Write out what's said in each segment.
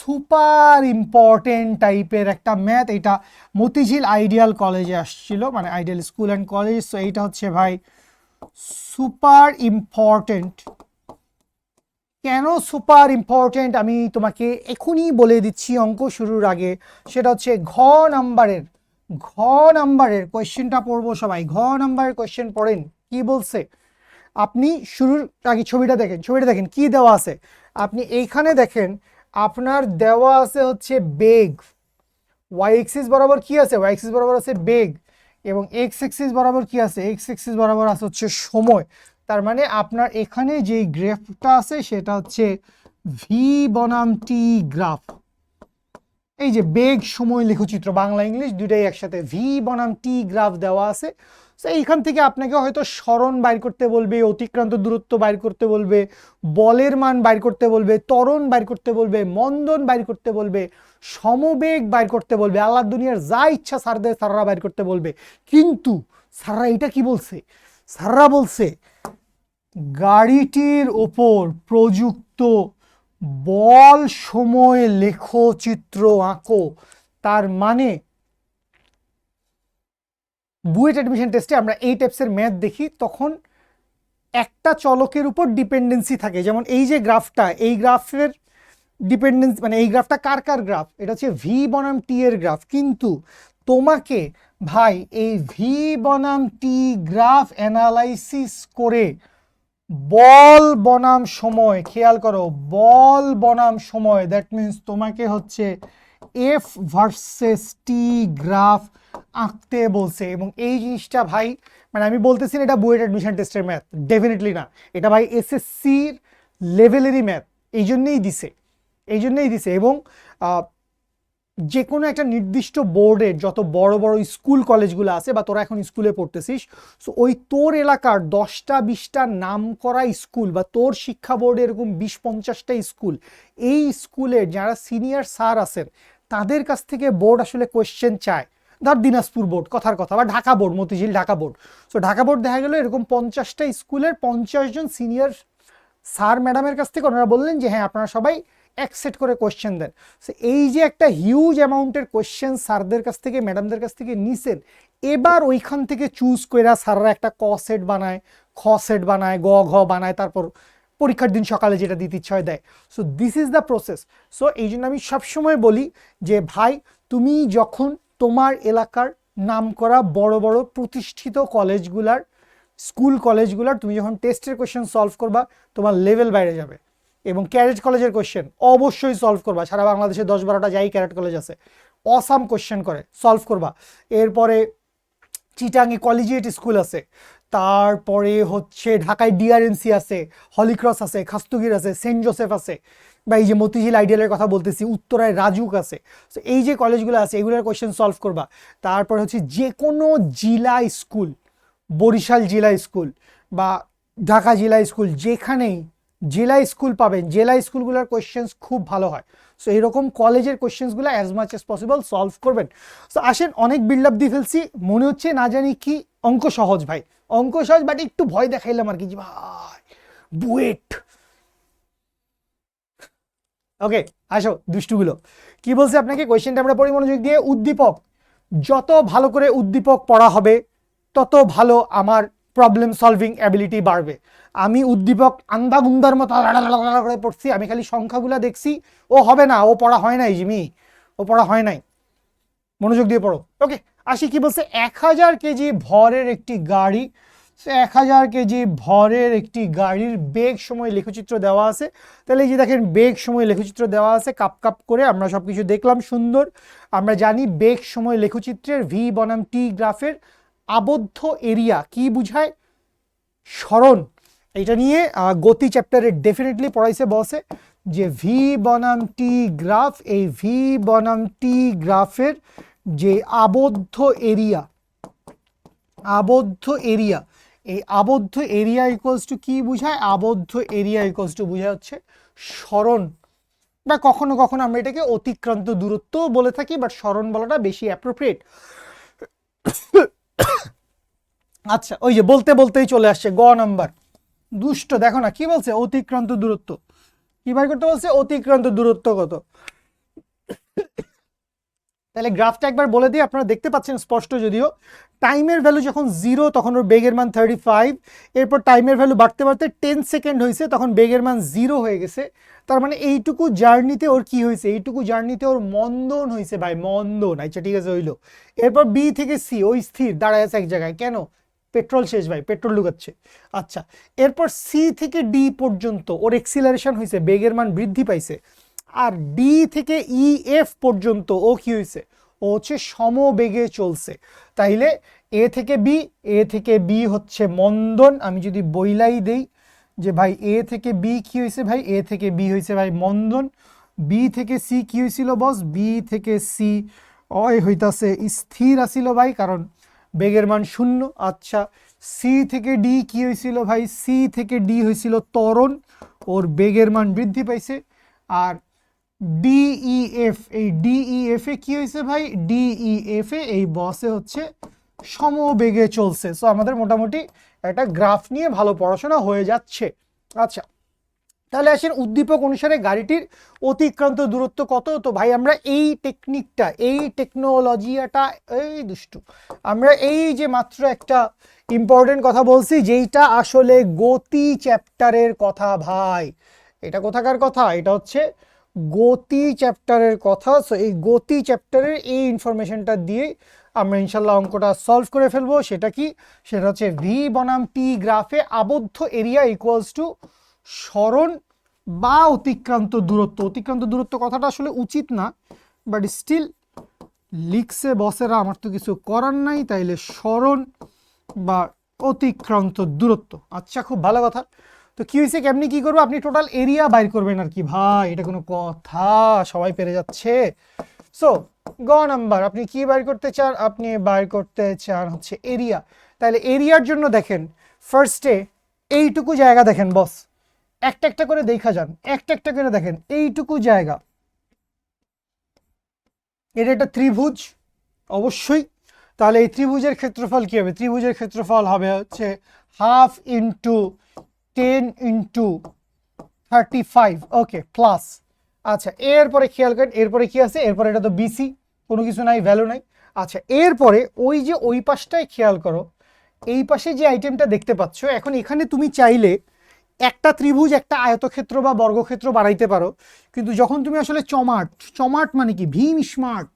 Super important টাইপের একটা math. এটা মতিঝিল আইডিয়াল কলেজে আসছিল, মানে ideal school and college. So এইটা হচ্ছে ভাই সুপার ইম্পর্টেন্ট। কেন সুপার ইম্পর্টেন্ট আমি তোমাকে এখনই বলে দিচ্ছি অঙ্ক শুরুর আগে। সেটা হচ্ছে ঘ নাম্বারের কোয়েশ্চেনটা পড়বো সবাই। ঘ নাম্বারের কোয়েশ্চেন পড়েন কি বলছে। আপনি শুরুর আগে ছবিটা দেখেন কি দেওয়া আছে। আপনি এইখানে দেখেন আপনার দেওয়া আছে হচ্ছে বেগ, ওয়াই এক্সিস বরাবর কি আছে, ওয়াই এক্সিস বরাবর আছে বেগ, এবং এক্স এক্সিস বরাবর কি আছে, এক্স এক্সিস বরাবর আছে হচ্ছে সময়। তার মানে আপনার এখানে যেই গ্রাফটা আছে সেটা হচ্ছে ভি বনাম টি গ্রাফ। এই যে বেগ সময় লেখচিত্র, বাংলা ইংলিশ দুইটাই একসাথে, ভি বনাম টি গ্রাফ দেওয়া আছে। তো এইখান থেকে আপনাকে হয়তো সরণ বাইর করতে বলবে, অতিক্রান্ত দূরত্ব বাইর করতে বলবে, বলের মান বাইর করতে বলবে, ত্বরণ বাইর করতে বলবে, মন্দন বাইর করতে বলবে, সমবেগ বাইর করতে বলবে, আল্লাহ দুনিয়ার যা ইচ্ছা স্যাররা বাইর করতে বলবে। কিন্তু স্যাররা এটা কি বলছে, স্যাররা বলছে গাড়িটির ওপর প্রযুক্ত বল সময় লেখচিত্র আঁকো। তার মানে বুয়েট অ্যাডমিশন টেস্টে আমরা এই টাইপসের ম্যাথ দেখি, তখন একটা চলকের উপর ডিপেন্ডেন্সি থাকে। যেমন এই যে গ্রাফটা, এই গ্রাফের ডিপেন্ডেন্স, মানে এই গ্রাফটা কার গ্রাফ, এটা হচ্ছে ভি বনাম টি এর গ্রাফ। কিন্তু তোমাকে ভাই এই ভি বনাম টি গ্রাফ অ্যানালাইসিস করে বল বনাম সময়, খেয়াল করো বল বনাম সময়, দ্যাট মিনস তোমাকে হচ্ছে এফ ভার্সেস টি গ্রাফ আঁকতে বলছে। এবং এই জিনিসটা ভাই, মানে আমি বলতেছি না এটা বুয়েট অ্যাডমিশন টেস্টের ম্যাথ, ডেফিনেটলি না, এটা ভাই এসএসসির লেভেলেরই ম্যাথ। এই জন্যেই দিছে। এবং যে কোনো একটা নির্দিষ্ট বোর্ডের যত বড় বড় স্কুল কলেজগুলো আছে, বা তোরা এখন স্কুলে পড়তেছিস, সো ওই তোর এলাকার 10টা 20টা নাম করা স্কুল, বা তোর শিক্ষা বোর্ডে এরকম 20-50টা স্কুল, এই স্কুলের যারা সিনিয়র স্যার আছেন তাদের কাছ থেকে বোর্ড আসলে কোয়েশ্চেন চায়। ধর দিনাজপুর বোর্ড কথার কথা, বা Dhaka board, Motijheel Dhaka board. So Dhaka board দেখা গেল এরকম 50টা স্কুলের 50 জন সিনিয়র স্যার ম্যাডামের কাছ থেকে ওনারা বললেন যে হ্যাঁ আপনারা সবাই এক সেট করে কোয়েশ্চেন দেন। সো এই যে একটা হিউজ অ্যামাউন্টের কোয়েশ্চেন স্যারদের কাছ থেকে ম্যাডামদের কাছ থেকে নিছেন, এবার ওইখান থেকে চুজ কইরা স্যাররা একটা ক সেট বানায়, খ সেট বানায়, গ ঘ বানায়, তারপর পরীক্ষার দিন সকালে যেটা দিতে ইচ্ছা হয় দেয়। So this is the process. So এই জন্য আমি সবসময় বলি যে ভাই তুমি যখন তোমার এলাকার নামকরা বড় বড় প্রতিষ্ঠিত কলেজগুলার, স্কুল কলেজগুলার তুমি যখন টেস্টের কোয়েশ্চেন সলভ করবা, তোমার লেভেল বাইরে যাবে। এবং ক্যারেট কলেজের কোয়েশ্চেন অবশ্যই সলভ করবা। সারা বাংলাদেশে 10-12টা যাই ক্যারেট কলেজ আছে, অসাম কোয়েশ্চেন করে, সলভ করবা। এরপরে চিটাঙে কলেজিয়েট স্কুল আছে, তারপরে হচ্ছে ঢাকায় ডিআরএনসি আছে, হলিক্রস আছে, খাস্তুগির আছে, সেন্ট জোসেফ আছে, বা এই যে মতিঝিল আইডিয়ালের কথা বলতেছি, উত্তরায় রাজুক আছে। তো এই যে কলেজগুলো আছে এগুলোর কোয়েশ্চেন সলভ করবা। তারপরে হচ্ছে যে কোনো জেলা স্কুল, বরিশাল জেলা স্কুল বা ঢাকা জেলা স্কুল, যেখানেই জেলা স্কুল পাবেন, জেলা স্কুলগুলোর কোয়েশ্চেন্স খুব ভালো হয়। সো এরকম কলেজের কোয়েশ্চেন্সগুলো as much as possible solve করবেন। সো আসেন, অনেক বিল্ড আপ দিয়ে ফেলছি, মনে হচ্ছে না জানি কি অঙ্ক সহজ। ভাই অঙ্ক সহজ, বাট একটু ভয় দেখাইলাম আর কি, যে ভাই বুয়েট। ওকে আসো দুষ্টুগুলো কি বলছে আপনাকে, কোয়েশ্চেনটা আমরা পড়ি মনোযোগ দিয়ে। উদ্দীপক, যত ভালো করে উদ্দীপক পড়া হবে তত ভালো আমার প্রবলেম সলভিং অ্যাবিলিটি বাড়বে। আমি উদ্দীপক আন্ধাগুন্দার মতো করে পড়ছি, আমি খালি সংখ্যাগুলো দেখছি, ও হবে না, ও পড়া হয় নাই জিমি, ও পড়া হয় নাই, মনোযোগ দিয়ে পড়ো। ওকে আসি, কি বলছে, 1000 কেজি ভরের একটি গাড়ি, 1000 কেজি ভরের একটি গাড়ির বেগ সময় লেখচিত্র দেওয়া আছে। তাহলে এই যে দেখেন বেগ সময় লেখচিত্র দেওয়া আছে, কাপ কাপ করে আমরা সবকিছু দেখলাম সুন্দর। আমরা জানি বেগ সময় লেখচিত্রের ভি বনাম টি গ্রাফের আবদ্ধ এরিয়া কি বুঝায়, সরণ। এটা নিয়ে গতি চ্যাপ্টারে ডেফিনেটলি পড়াইছে বসে, যে ভি বনাম টি গ্রাফ, এই ভি বনাম টি গ্রাফের যে আবদ্ধ এরিয়া, এই আবদ্ধ এরিয়া ইকুয়ালস টু কি বুঝায়, আবদ্ধ এরিয়া ইকুয়ালস টু বুঝায় হচ্ছে সরণ, বা কখনো কখনো আমরা এটাকে অতিক্রান্ত দূরত্ব বলে থাকি, বাট সরণ বলাটা বেশি অ্যাপ্রোপ্রিয়েট। আচ্ছা ওই যে বলতে বলতেই চলে আসছে গ নাম্বার, দুষ্ট। দেখো না কি বলছে, অতিক্রান্ত দূরত্ব কি বার করতে বলছে, অতিক্রান্ত দূরত্ব কত। তাহলে গ্রাফটা একবার বলে দিই, আপনারা দেখতে পাচ্ছেন স্পষ্ট, যদিও টাইমের ভ্যালু যখন 0 তখন ওর বেগের মান 35, এরপর টাইমের ভ্যালু বাড়তে বাড়তে 10 সেকেন্ড হয়েছে, তখন বেগের মান 0 হয়ে গেছে। তার মানে এইটুকু জার্নিতে ওর কি হয়েছে, এইটুকু জার্নিতে ওর মন্দন হয়েছে ভাই, মন্দন। আচ্ছা ঠিক আছে, হইলো। এরপর বি থেকে সি ওই স্থির দাঁড়ায় আছে এক জায়গায়, কেন? পেট্রোল শেষ ভাই, পেট্রোল ঢুকাচ্ছে। আচ্ছা, এরপর সি থেকে ডি পর্যন্ত ওর এক্সিলারেশন হয়েছে, বেগের মান বৃদ্ধি পাইছে। আর ডি থেকে ই এফ পর্যন্ত ও কি হয়েছে, ও হচ্ছে সমবেগে চলছে। তাইলে এ থেকে বি হচ্ছে মন্দন। আমি যদি বইলাই দেই যে ভাই এ থেকে বি কি হয়েছে ভাই, এ থেকে বি হয়েছে ভাই মন্দন। বি থেকে সি কি হয়েছিল বস, বি থেকে সি ওই হইতাছে স্থির আসিল ভাই, কারণ বেগের মান 0। আচ্ছা, সি থেকে ডি কি হয়েছিল ভাই, সি থেকে ডি হয়েছিল ত্বরণ, ওর বেগের মান বৃদ্ধি পাইছে। আর ডিইএফ, এই ডিইএফ এ কি হয়েছে ভাই, ডিইএফ এ এই বসে হচ্ছে সমবেগে চলছে। সো আমাদের মোটামুটি একটা গ্রাফ নিয়ে ভালো পড়াশোনা হয়ে যাচ্ছে। আচ্ছা, তাহলে আসেন উদ্দীপক অনুসারে গাড়িটির অতিক্রান্ত দূরত্ব কত। তো ভাই আমরা এই টেকনিকটা, এই টেকনোলজিটা, এই দুষ্টু, আমরা এই যে মাত্র একটা ইম্পর্টেন্ট কথা বলছি, যেইটা আসলে গতি চ্যাপ্টারের কথা ভাই। এটা কোথাকার কথা, এটা হচ্ছে গতি চ্যাপ্টারের কথা। সো এই গতি চ্যাপ্টারের এই ইনফরমেশনটা দিয়ে আমরা ইনশাল্লাহ অঙ্কটা সলভ করে ফেলবো। সেটা কি, সেটা হচ্ছে ভি বনাম টি গ্রাফে আবদ্ধ এরিয়া ইকুয়ালস টু সরণ বা অতিক্রান্ত দূরত্ব। অতিক্রান্ত দূরত্ব কথাটা আসলে উচিত না, বাট স্টিল লিখছে বসেরা, আমার তো কিছু করার নাই। তাইলে সরণ বা অতিক্রান্ত দূরত্ব। আচ্ছা, খুব ভালো কথা। তো কি হয়েছে, কেমনি কি করবো, আপনি টোটাল এরিয়া বাইর করবেন আর কি ভাই, এটা কোনো কথা, সবাই পেরে যাচ্ছে। সো গ নাম্বার, আপনি কি বাইর করতে চান, আপনি বাইর করতে চান হচ্ছে এরিয়া। তাহলে এরিয়ার জন্য দেখেন ফার্স্টে এইটুকু জায়গা দেখেন বস, একটা একটা করে দেখা যান, একটা একটা করে দেখেন এইটুকু জায়গা, এটা একটা ত্রিভুজ অবশ্যই। তাহলে এই ত্রিভুজের ক্ষেত্রফল কি হবে, ত্রিভুজের ক্ষেত্রফল হবে হচ্ছে 1/2 × 10 × 35, ওকে প্লাস। আচ্ছা, এরপরে খেয়াল করেন, এরপরে কি আছে, এরপরে এটা তো বিসি, কোনো কিছু নাই, ভ্যালু নাই। আচ্ছা, এরপরে ওই যে ওই পাশটায় খেয়াল করো, এই পাশে যে আইটেমটা দেখতে পাচ্ছ, এখন এখানে তুমি চাইলে একটা ত্রিভুজ একটা আয়তক্ষেত্র বা বর্গক্ষেত্র বানাইতে পারো, কিন্তু যখন তুমি আসলে চমাট, চমাট মানে কি, ভীম স্মার্ট,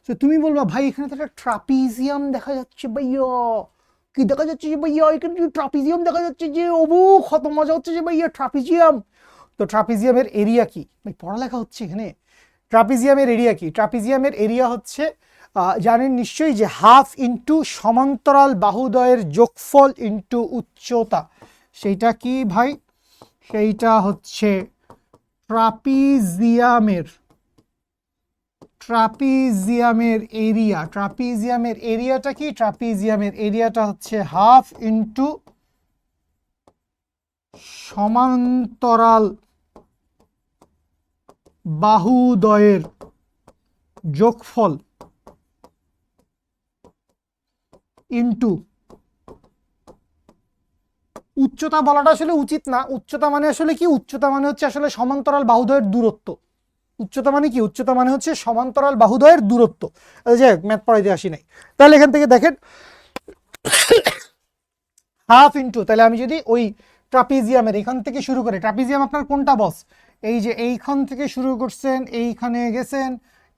তো তুমি বলবা ভাই এখানে তো একটা ট্রাপিজিয়াম দেখা যাচ্ছে ভাইয়া, কি দেখা যাচ্ছে যে ভাইয়া এখানে ট্রাপিজিয়াম দেখা যাচ্ছে, যে অবু কত মজা হচ্ছে যে ভাইয়া ট্রাপিজিয়াম। তো ট্রাপিজিয়ামের এরিয়া কি ভাই, পড়ালেখা হচ্ছে এখানে। ট্রাপিজিয়ামের এরিয়া কি, ট্রাপিজিয়ামের এরিয়া হচ্ছে জানেন নিশ্চয়ই যে 1/2 × সমান্তরাল বাহুদ্বয়ের যোগফল ইন্টু উচ্চতা। সেইটা কি ভাই, সেইটা হচ্ছে ট্রাপিজিয়ামের, ট্রাপিজিয়ামের এরিয়া। ট্রাপিজিয়ামের এরিয়াটা কি, ট্রাপিজিয়ামের এরিয়াটা হচ্ছে 1/2 × সমান্তরাল বাহুদ্বয়ের যোগফল ইন্টু উচ্চতা। বলাটা আসলে উচিত না, উচ্চতা মানে আসলে কি, উচ্চতা মানে হচ্ছে আসলে সমান্তরাল বাহুদ্বয়ের দূরত্ব। উচ্চতা মানে কি, উচ্চতা মানে হচ্ছে সমান্তরাল বাহুদ্বয়ের দূরত্ব। যাই হোক, ম্যাথ পড়াইতে আসি নাই। তাহলে এখান থেকে দেখেন 1/2 × তাহলে আমি যদি ওই ট্রাপিজিয়ামের এখান থেকে শুরু করে, ট্রাপিজিয়াম আপনার কোনটা বস, এই যে এইখান থেকে শুরু করছেন, এইখানে গেছেন,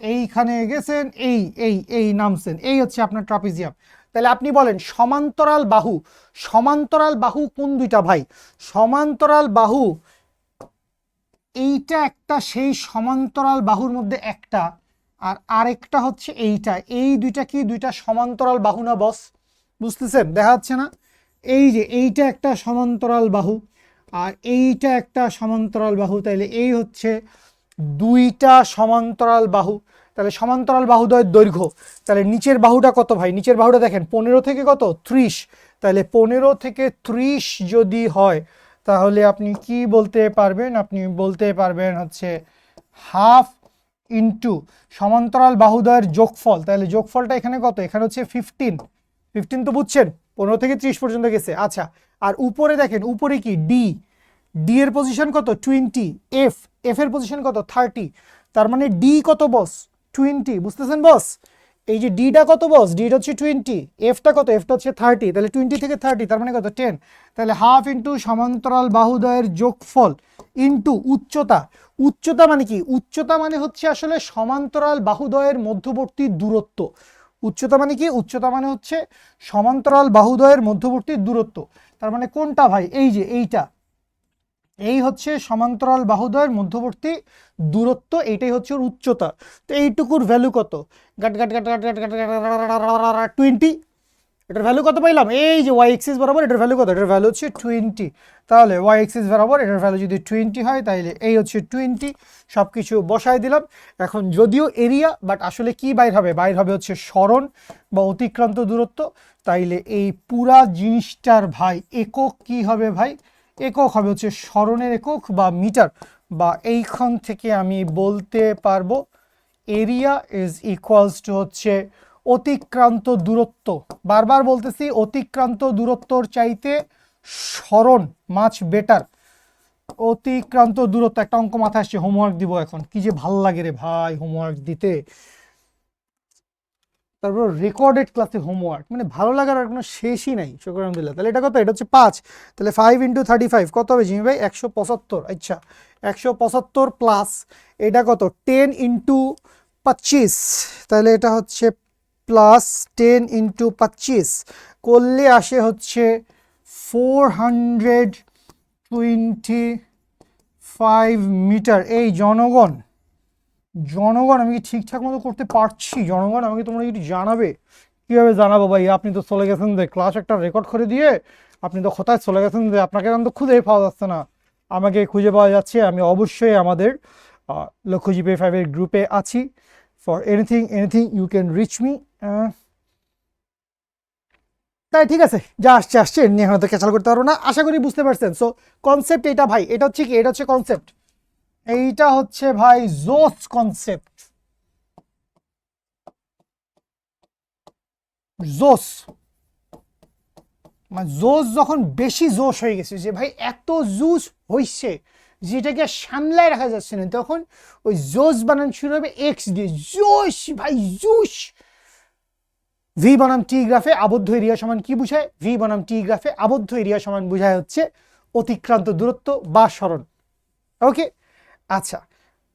এইখানে গেছেন, এই এই এই নামছেন, এই হচ্ছে আপনার ট্রাপিজিয়াম। তাহলে আপনি বলেন সমান্তরাল বাহু, সমান্তরাল বাহু কোন দুইটা ভাই, সমান্তরাল বাহু এইটা একটা, সেই সমান্তরাল বাহুর মধ্যে একটা, আর আরেকটা হচ্ছে এইটা, এই দুইটা কি, দুইটা সমান্তরাল বাহু না বস, বুঝতেছেন, দেখা যাচ্ছে না, এই যে এইটা একটা সমান্তরাল বাহু আর এইটা একটা সমান্তরাল বাহু, তাইলে এই হচ্ছে দুইটা সমান্তরাল বাহু। তাহলে সমান্তরাল বাহুদ্বয়ের দৈর্ঘ্য, তাহলে নিচের বাহুটা কত ভাই, নিচের বাহুটা দেখেন 15 থেকে কত 30, তাহলে 15 থেকে 30 যদি হয় তাহলে আপনি কি বলতে পারবেন, আপনি বলতে পারবেন হচ্ছে 1/2 × সমান্তরাল বাহুদ্বয়ের যোগফল। তাহলে যোগফলটা এখানে কত, এখানে হচ্ছে 15 তো বুঝছেন, 15 থেকে 30 পর্যন্ত গেছে। আচ্ছা, আর উপরে দেখেন, উপরে কি ডি, ডি এর পজিশন কত 20, এফ, এফ এর পজিশন কত 30, তার মানে ডি কত বস 20, বুঝতেছেন বস? এই যে ডিটা কত বস? ডিটা হচ্ছে 20, এফটা কত? এফটা হচ্ছে 30, তাহলে 20 থেকে 30 তার মানে কত? 10। তাহলে হাফ ইন্টু সমান্তরাল বাহুদ্বয়ের যোগফল ইন্টু উচ্চতা। উচ্চতা মানে কি? উচ্চতা মানে হচ্ছে আসলে সমান্তরাল বাহুদ্বয়ের মধ্যবর্তী দূরত্ব। উচ্চতা মানে কি? উচ্চতা মানে হচ্ছে সমান্তরাল বাহুদ্বয়ের মধ্যবর্তী দূরত্ব। তার মানে কোনটা ভাই? এই যে এইটা, এই হচ্ছে সমান্তরাল বাহুদ্বয়ের মধ্যবর্তী দূরত্ব, এইটাই হচ্ছে ওর উচ্চতা। তো এইটুকুর ভ্যালু কত? গাট গাট গাট গাট গাট গাট গাট 20। এটার ভ্যালু কত পাইলাম? এই যে ওয়াই এক্সিস বরাবর এটার ভ্যালু কত? এটার ভ্যালু হচ্ছে 20। তাহলে ওয়াই এক্সিস বরাবর এটার ভ্যালু যদি 20 হয় তাহলে এই হচ্ছে 20। সব কিছু বসায় দিলাম। এখন যদিও এরিয়া, বাট আসলে কি বাইর হবে? বাইর হবে হচ্ছে সরণ বা অতিক্রান্ত দূরত্ব। তাইলে এই পুরা জিনিসটার ভাই একক কি হবে ভাই? একক হবে হচ্ছে সরণের একক বা মিটার। বা এইখান থেকে আমি বলতে পারবো এরিয়া ইজ ইকুয়ালস টু হচ্ছে অতিক্রান্ত দূরত্ব। বারবার বলতেছি অতিক্রান্ত দূরত্বর চাইতে সরণ মাচ বেটার। অতিক্রান্ত দূরত্ব, একটা অঙ্ক মাথায় আসছে, হোমওয়ার্ক দিব এখন, কি যে ভাল লাগে রে ভাই হোমওয়ার্ক দিতে। তারপর রেকর্ডেড ক্লাসে হোমওয়ার্ক, মানে ভালো লাগার আর কোনো শেষই নাই। শুকর আলহামদুলিল্লাহ। তাহলে এটা কত? এটা হচ্ছে 5। তাহলে 5 ইন্টু 35 কত হবে জিমি ভাই? 175। আচ্ছা 175 প্লাস এটা কত? 10 ইন্টু 25। তাহলে এটা হচ্ছে প্লাস 10 ইন্টু 25 করলে আসে হচ্ছে 425 মিটার। এই জনগণ, জনগণ আমি কি ঠিকঠাক মতো করতে পারছি? জনগণ আমাকে তোমরা একটু জানাবে। কীভাবে জানাবো ভাই? আপনি তো চলে গেছেন যে ক্লাস একটা রেকর্ড করে দিয়ে, আপনি তো কোথায় চলে গেছেন যে আপনাকে তো খুঁজেই পাওয়া যাচ্ছে না। আমাকে খুঁজে পাওয়া যাচ্ছে। আমি অবশ্যই আমাদের লক্ষ্য জিপে 5-এর গ্রুপে আছি। For anything you can reach me. তাই ঠিক আছে, যা আসছে আসছে, এমনি এখন তো ক্যাচাল করতে পারবো না। আশা করি বুঝতে পারছেন। সো কনসেপ্ট এটা ভাই, এটা হচ্ছে কি? এটা হচ্ছে কনসেপ্ট। এইটা হচ্ছে ভাই জোস কনসেপ্ট, জোস। মানে জোস যখন বেশি জোশ হয়ে গেছে যে ভাই এত জুস হইছে যেটাকে সামলায় রাখা যাচ্ছে না, তখন ওই জোস বানান শুরু হবে এক্স দিয়ে। জোশ ভাই, জুস। ভি বনাম টি গ্রাফে আবদ্ধ এরিয়া সমান কি বুঝায়? ভি বনাম টি গ্রাফে আবদ্ধ এরিয়া সমান বুঝায় হচ্ছে অতিক্রান্ত দূরত্ব বা সরণ। ওকে, আচ্ছা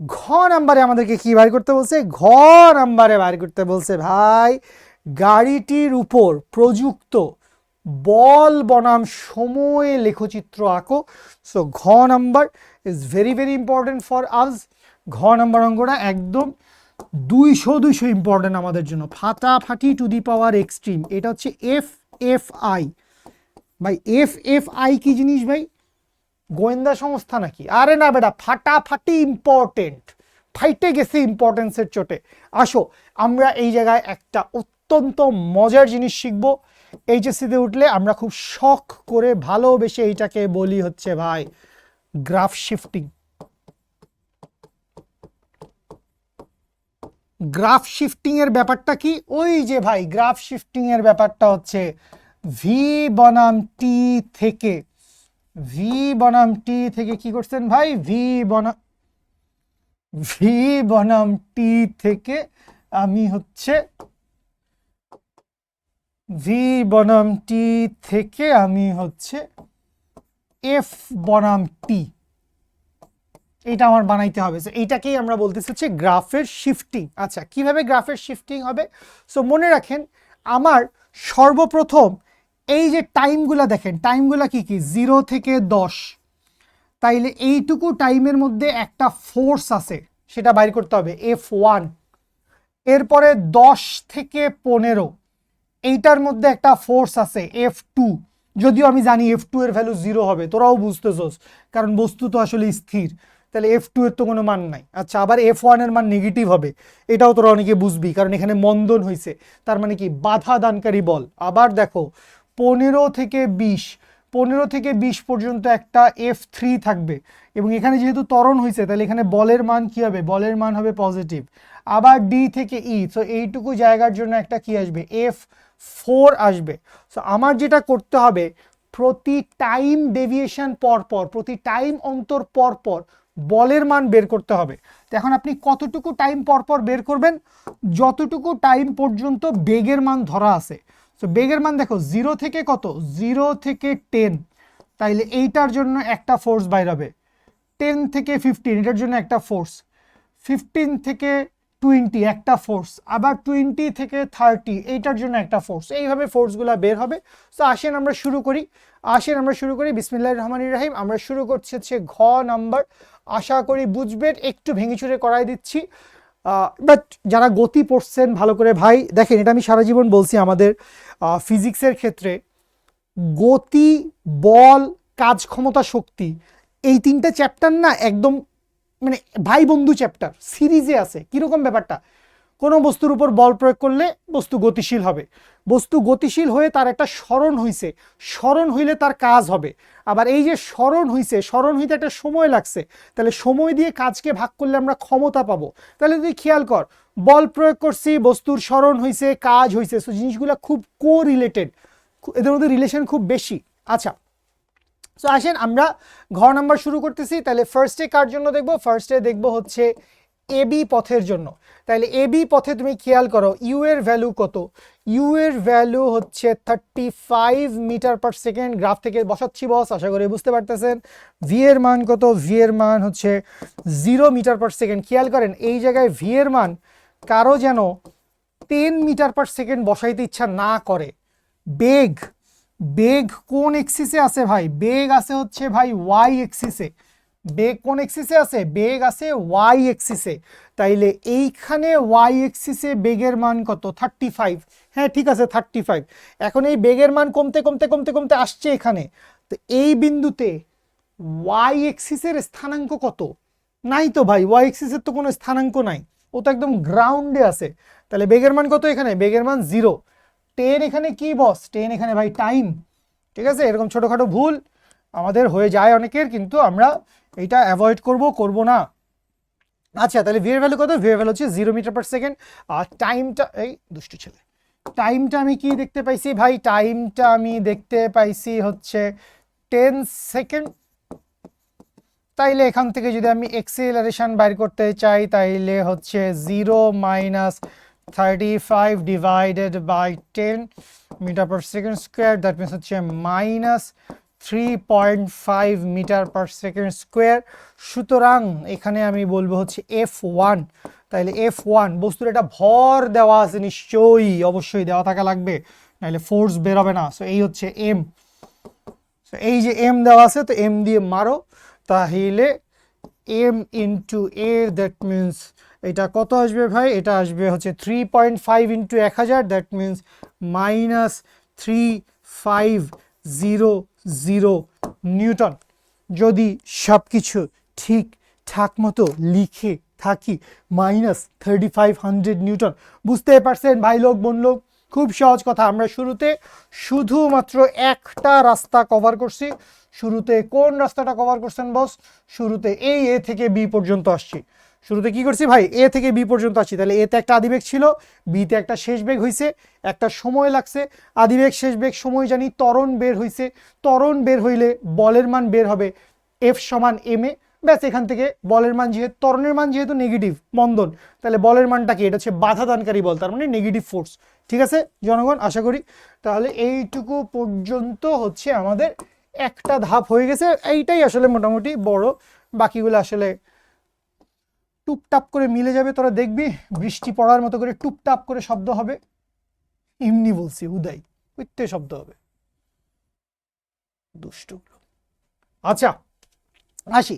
ঘ নাম্বারে আমাদেরকে কি বাইর করতে বলছে? ঘ নাম্বারে বাইর করতে বলছে ভাই গাড়িটির উপর প্রযুক্ত বল বনাম সময়ে লেখচিত্র আঁকো। সো ঘ number is very very important for আস। ঘ নাম্বার অঙ্কটা একদম 200 ইম্পর্টেন্ট আমাদের জন্য, ফাটাফাটি টু দি পাওয়ার এক্সট্রিম। এটা হচ্ছে এফ এফ আই। ভাই এফ এফ আই কি জিনিস ভাই? গোয়েন্দা সংস্থা নাকি? আরে না বেটা, ফাটাফাটি ইম্পর্টেন্ট, ফাইটে গেছে ইম্পর্টেন্সের চোটে। আসো আমরা এই জায়গায় একটা অত্যন্ত মজার জিনিস শিখবো। এইচএসসিতে উঠলে আমরা খুব শখ করে ভালোবেসে এইটাকে বলি হচ্ছে ভাই গ্রাফ শিফটিং। গ্রাফ শিফটিং এর ব্যাপারটা কি? ওই যে ভাই গ্রাফ শিফটিং এর ব্যাপারটা হচ্ছে ভি বনাম টি থেকে, ভি বনাম টি থেকে কি করছেন ভাই? ভি বনাম টি থেকে আমি হচ্ছে ভি বনাম টি থেকে আমি হচ্ছে এফ বনাম টি, এটা আমার বানাইতে হবে। সো এইটাকেই আমরা বলতেছি হচ্ছে গ্রাফের শিফটিং। আচ্ছা কিভাবে গ্রাফের শিফটিং হবে? সো মনে রাখেন আমার সর্বপ্রথম এই যে টাইমগুলা দেখেন, টাইমগুলা কি কি? 0 থেকে 10। তাইলে এইটুকু টাইমের মধ্যে একটা ফোর্স আছে, সেটা বাইর করতে হবে, F1। এরপরে 10 থেকে 15, এইটার মধ্যে একটা ফোর্স আছে F2। যদিও আমি জানি F2 এর ভ্যালু 0 হবে, তোরাও বুঝতেছস, কারণ বস্তু তো আসলে স্থির, তাহলে F2 এর তো কোনো মান নাই। আচ্ছা আবার F1 এর মান নেগেটিভ হবে, এটাও তোরা অনেকে বুঝবি, কারণ এখানে মন্দন হয়েছে, তার মানে কি বাধা দানকারী বল। আবার দেখো 15 থেকে 20, 15 থেকে 20 পর্যন্ত একটা F3 থাকবে, এবং এখানে যেহেতু ত্বরণ হয়েছে তাহলে এখানে বলের মান কি হবে? বলের মান হবে পজিটিভ। আবার ডি থেকে ই, তো এইটুকু জায়গার জন্য একটা কি আসবে? F4 আসবে। সো আমার যেটা করতে হবে, প্রতি টাইম ডেভিয়েশন পরপর, প্রতি টাইম অন্তর পরপর বলের মান বের করতে হবে। তো এখন আপনি কতটুকু টাইম পর পর বের করবেন, যতটুকু টাইম পর্যন্ত বেগের মান ধরা আছে। তো বেগের মান দেখো 0 থেকে কত, 0 থেকে 10, তাইলে এইটার জন্য একটা ফোর্স বাইর হবে। 10 থেকে 15 এটার জন্য একটা ফোর্স, 15 থেকে 20 একটা ফোর্স, আবার 20 থেকে 30 এইটার জন্য একটা ফোর্স। এইভাবে ফোর্সগুলো বের হবে। তো আসেন আমরা শুরু করি, বিসমিল্লাহির রহমানির রহিম। আমরা শুরু করছি হচ্ছে ঘ নাম্বার। আশা করি বুঝবেন, একটু ভেঙে চুরে করাই দিচ্ছি। বাট যারা গতি পড়ছেন ভালো করে ভাই দেখেন, এটা আমি সারা জীবন বলছি, আমাদের ফিজিক্সের ক্ষেত্রে গতি, বল, কাজ ক্ষমতা, শক্তি, এই তিনটা চ্যাপ্টার না একদম মানে ভাই বন্ধু চ্যাপ্টার, সিরিজে আছে। কিরকম ব্যাপারটা, কোনো বস্তুর উপর বল প্রয়োগ করলে বস্তু গতিশীল হবে, বস্তু গতিশীল হয়ে তার একটা স্মরণ হইছে, স্মরণ হইলে তার কাজ হবে। আবার এই যে স্মরণ হইতে একটা সময় লাগছে, তাহলে সময় দিয়ে কাজকে ভাগ করলে আমরা ক্ষমতা পাবো। তাহলে তুই খেয়াল কর, বল প্রয়োগ করছি, বস্তুর স্মরণ হইছে, কাজ হইছে, সো জিনিসগুলো খুব কোরিলেটেড, এদের মধ্যে রিলেশন খুব বেশি। আচ্ছা, সো আসেন আমরা ঘ নাম্বার শুরু করতেছি। তাহলে ফার্স্টে কার জন্য দেখবো, ফার্স্টে দেখবো হচ্ছে এবি পথের জন্য। তাহলে এবি পথে তুমি খেয়াল করো ইউ এর ভ্যালু কত, ইউ এর ভ্যালু হচ্ছে 35 মিটার পার সেকেন্ড। গ্রাফ থেকে বসাচ্ছি বস, আশা করি বুঝতে পারতেছেন। ভি এর মান কত, ভি এর মান হচ্ছে 0 মিটার পার সেকেন্ড। খেয়াল করেন এই জায়গায় ভি এর মান কারো যেন 10 মিটার পার সেকেন্ড বসাইতে ইচ্ছা না করে। বেগ, বেগ কোন এক্সিসে আছে ভাই, বেগ আছে হচ্ছে ভাই ওয়াই এক্সিসে। বেগ কোন এক্সিসে আছে, বেগ আছে ওয়াই এক্সিসে। তাইলে এইখানে ওয়াই এক্সিসে বেগের মান কত, 35। হ্যাঁ ঠিক আছে 35। এখন এই বেগের মান কমতে কমতে কমতে কমতে আসছে এখানে। তো এই বিন্দুতে ওয়াই এক্সিসের স্থানাঙ্ক কত, নাই তো ভাই, ওয়াই এক্সিসের তো কোনো স্থানাঙ্ক নাই, ও তো একদম গ্রাউন্ডে আছে। তাহলে বেগের মান কত এখানে, বেগের মান 0। 10 এখানে কি বস, 10 এখানে ভাই টাইম। ঠিক আছে, এরকম ছোটোখাটো ভুল আমাদের হয়ে যায় অনেকের, কিন্তু আমরা এইটা অ্যাভয়েড করব না। আচ্ছা, তাহলে ভি এর ভ্যালু কত, ভি এর ভ্যালু হচ্ছে 0 মিটার পার সেকেন্ড। আর টাইমটা, এই দুষ্টু ছেলে, টাইমটা আমি কি দেখতে পাইছি ভাই, টাইমটা আমি দেখতে পাইছি হচ্ছে 10 সেকেন্ড। তাইলে এখান থেকে যদি আমি এক্সেলারেশন বাইর করতে চাই, তাইলে হচ্ছে 0 minus 35 divided by 10 metre per second square, that means হচ্ছে minus 3.5 metre per second square. সুতরাং এখানে আমি বলবো হচ্ছে F1। তাইলে F1 বস্তুর একটা ভর দেওয়া আছে, নিশ্চয়ই অবশ্যই দেওয়া থাকা লাগবে, নাহলে ফোর্স বেরোবে না। সো এই হচ্ছে এম, সো এই যে এম দেওয়া আছে, তো এম দিয়ে মারো, তাহলে m into a, that means এটা কত আসবে ভাই, এটা আসবে হচ্ছে 3.5 into 1000, that means minus 3500 newton. যদি সব কিছু ঠিক ঠাক মতো লিখে থাকি, মাইনাস 3500 নিউটন। বুঝতে পারছেন ভাই লোক বোন লোক, খুব সহজ কথা। আমরা শুরুতে শুধুমাত্র একটা রাস্তা কভার করছি। শুরুতে কোন রাস্তাটা কভার করছেন বস, শুরুতে এই এ থেকে বি পর্যন্ত আসছি। শুরুতে কি করছি ভাই, এ থেকে বি পর্যন্ত আসছি। তাহলে এতে একটা আদিবেগ ছিল, বিতে একটা শেষ বেগ হয়েছে, একটা সময় লাগছে। আদিবেগ শেষ বেগ সময় জানি, ত্বরণ বের হয়েছে, ত্বরণ বের হইলে বলের মান বের হবে এফ সমান এম এ। ব্যাস, এখান থেকে বলের মান যেহেতু, ত্বরণের মান যেহেতু নেগেটিভ মন্দন, তাহলে বলের মানটা কি, এটা হচ্ছে বাধা দানকারী বল, তার মানে নেগেটিভ ফোর্স। ঠিক আছে জনগণ, আশা করি তাহলে এইটুকু পর্যন্ত হচ্ছে আমাদের একটা ধাপ হয়ে গেছে। এইটাই আসলে মোটামুটি বড়, বাকিগুলো আসলে টুপটাপ করে মিলে যাবে। তোরা দেখবি বৃষ্টি পড়ার মতো করে টুপটাপ করে শব্দ হবে, এমনি বলছি উদয় উত্তে শব্দ হবে, দুষ্টু। আচ্ছা আসি,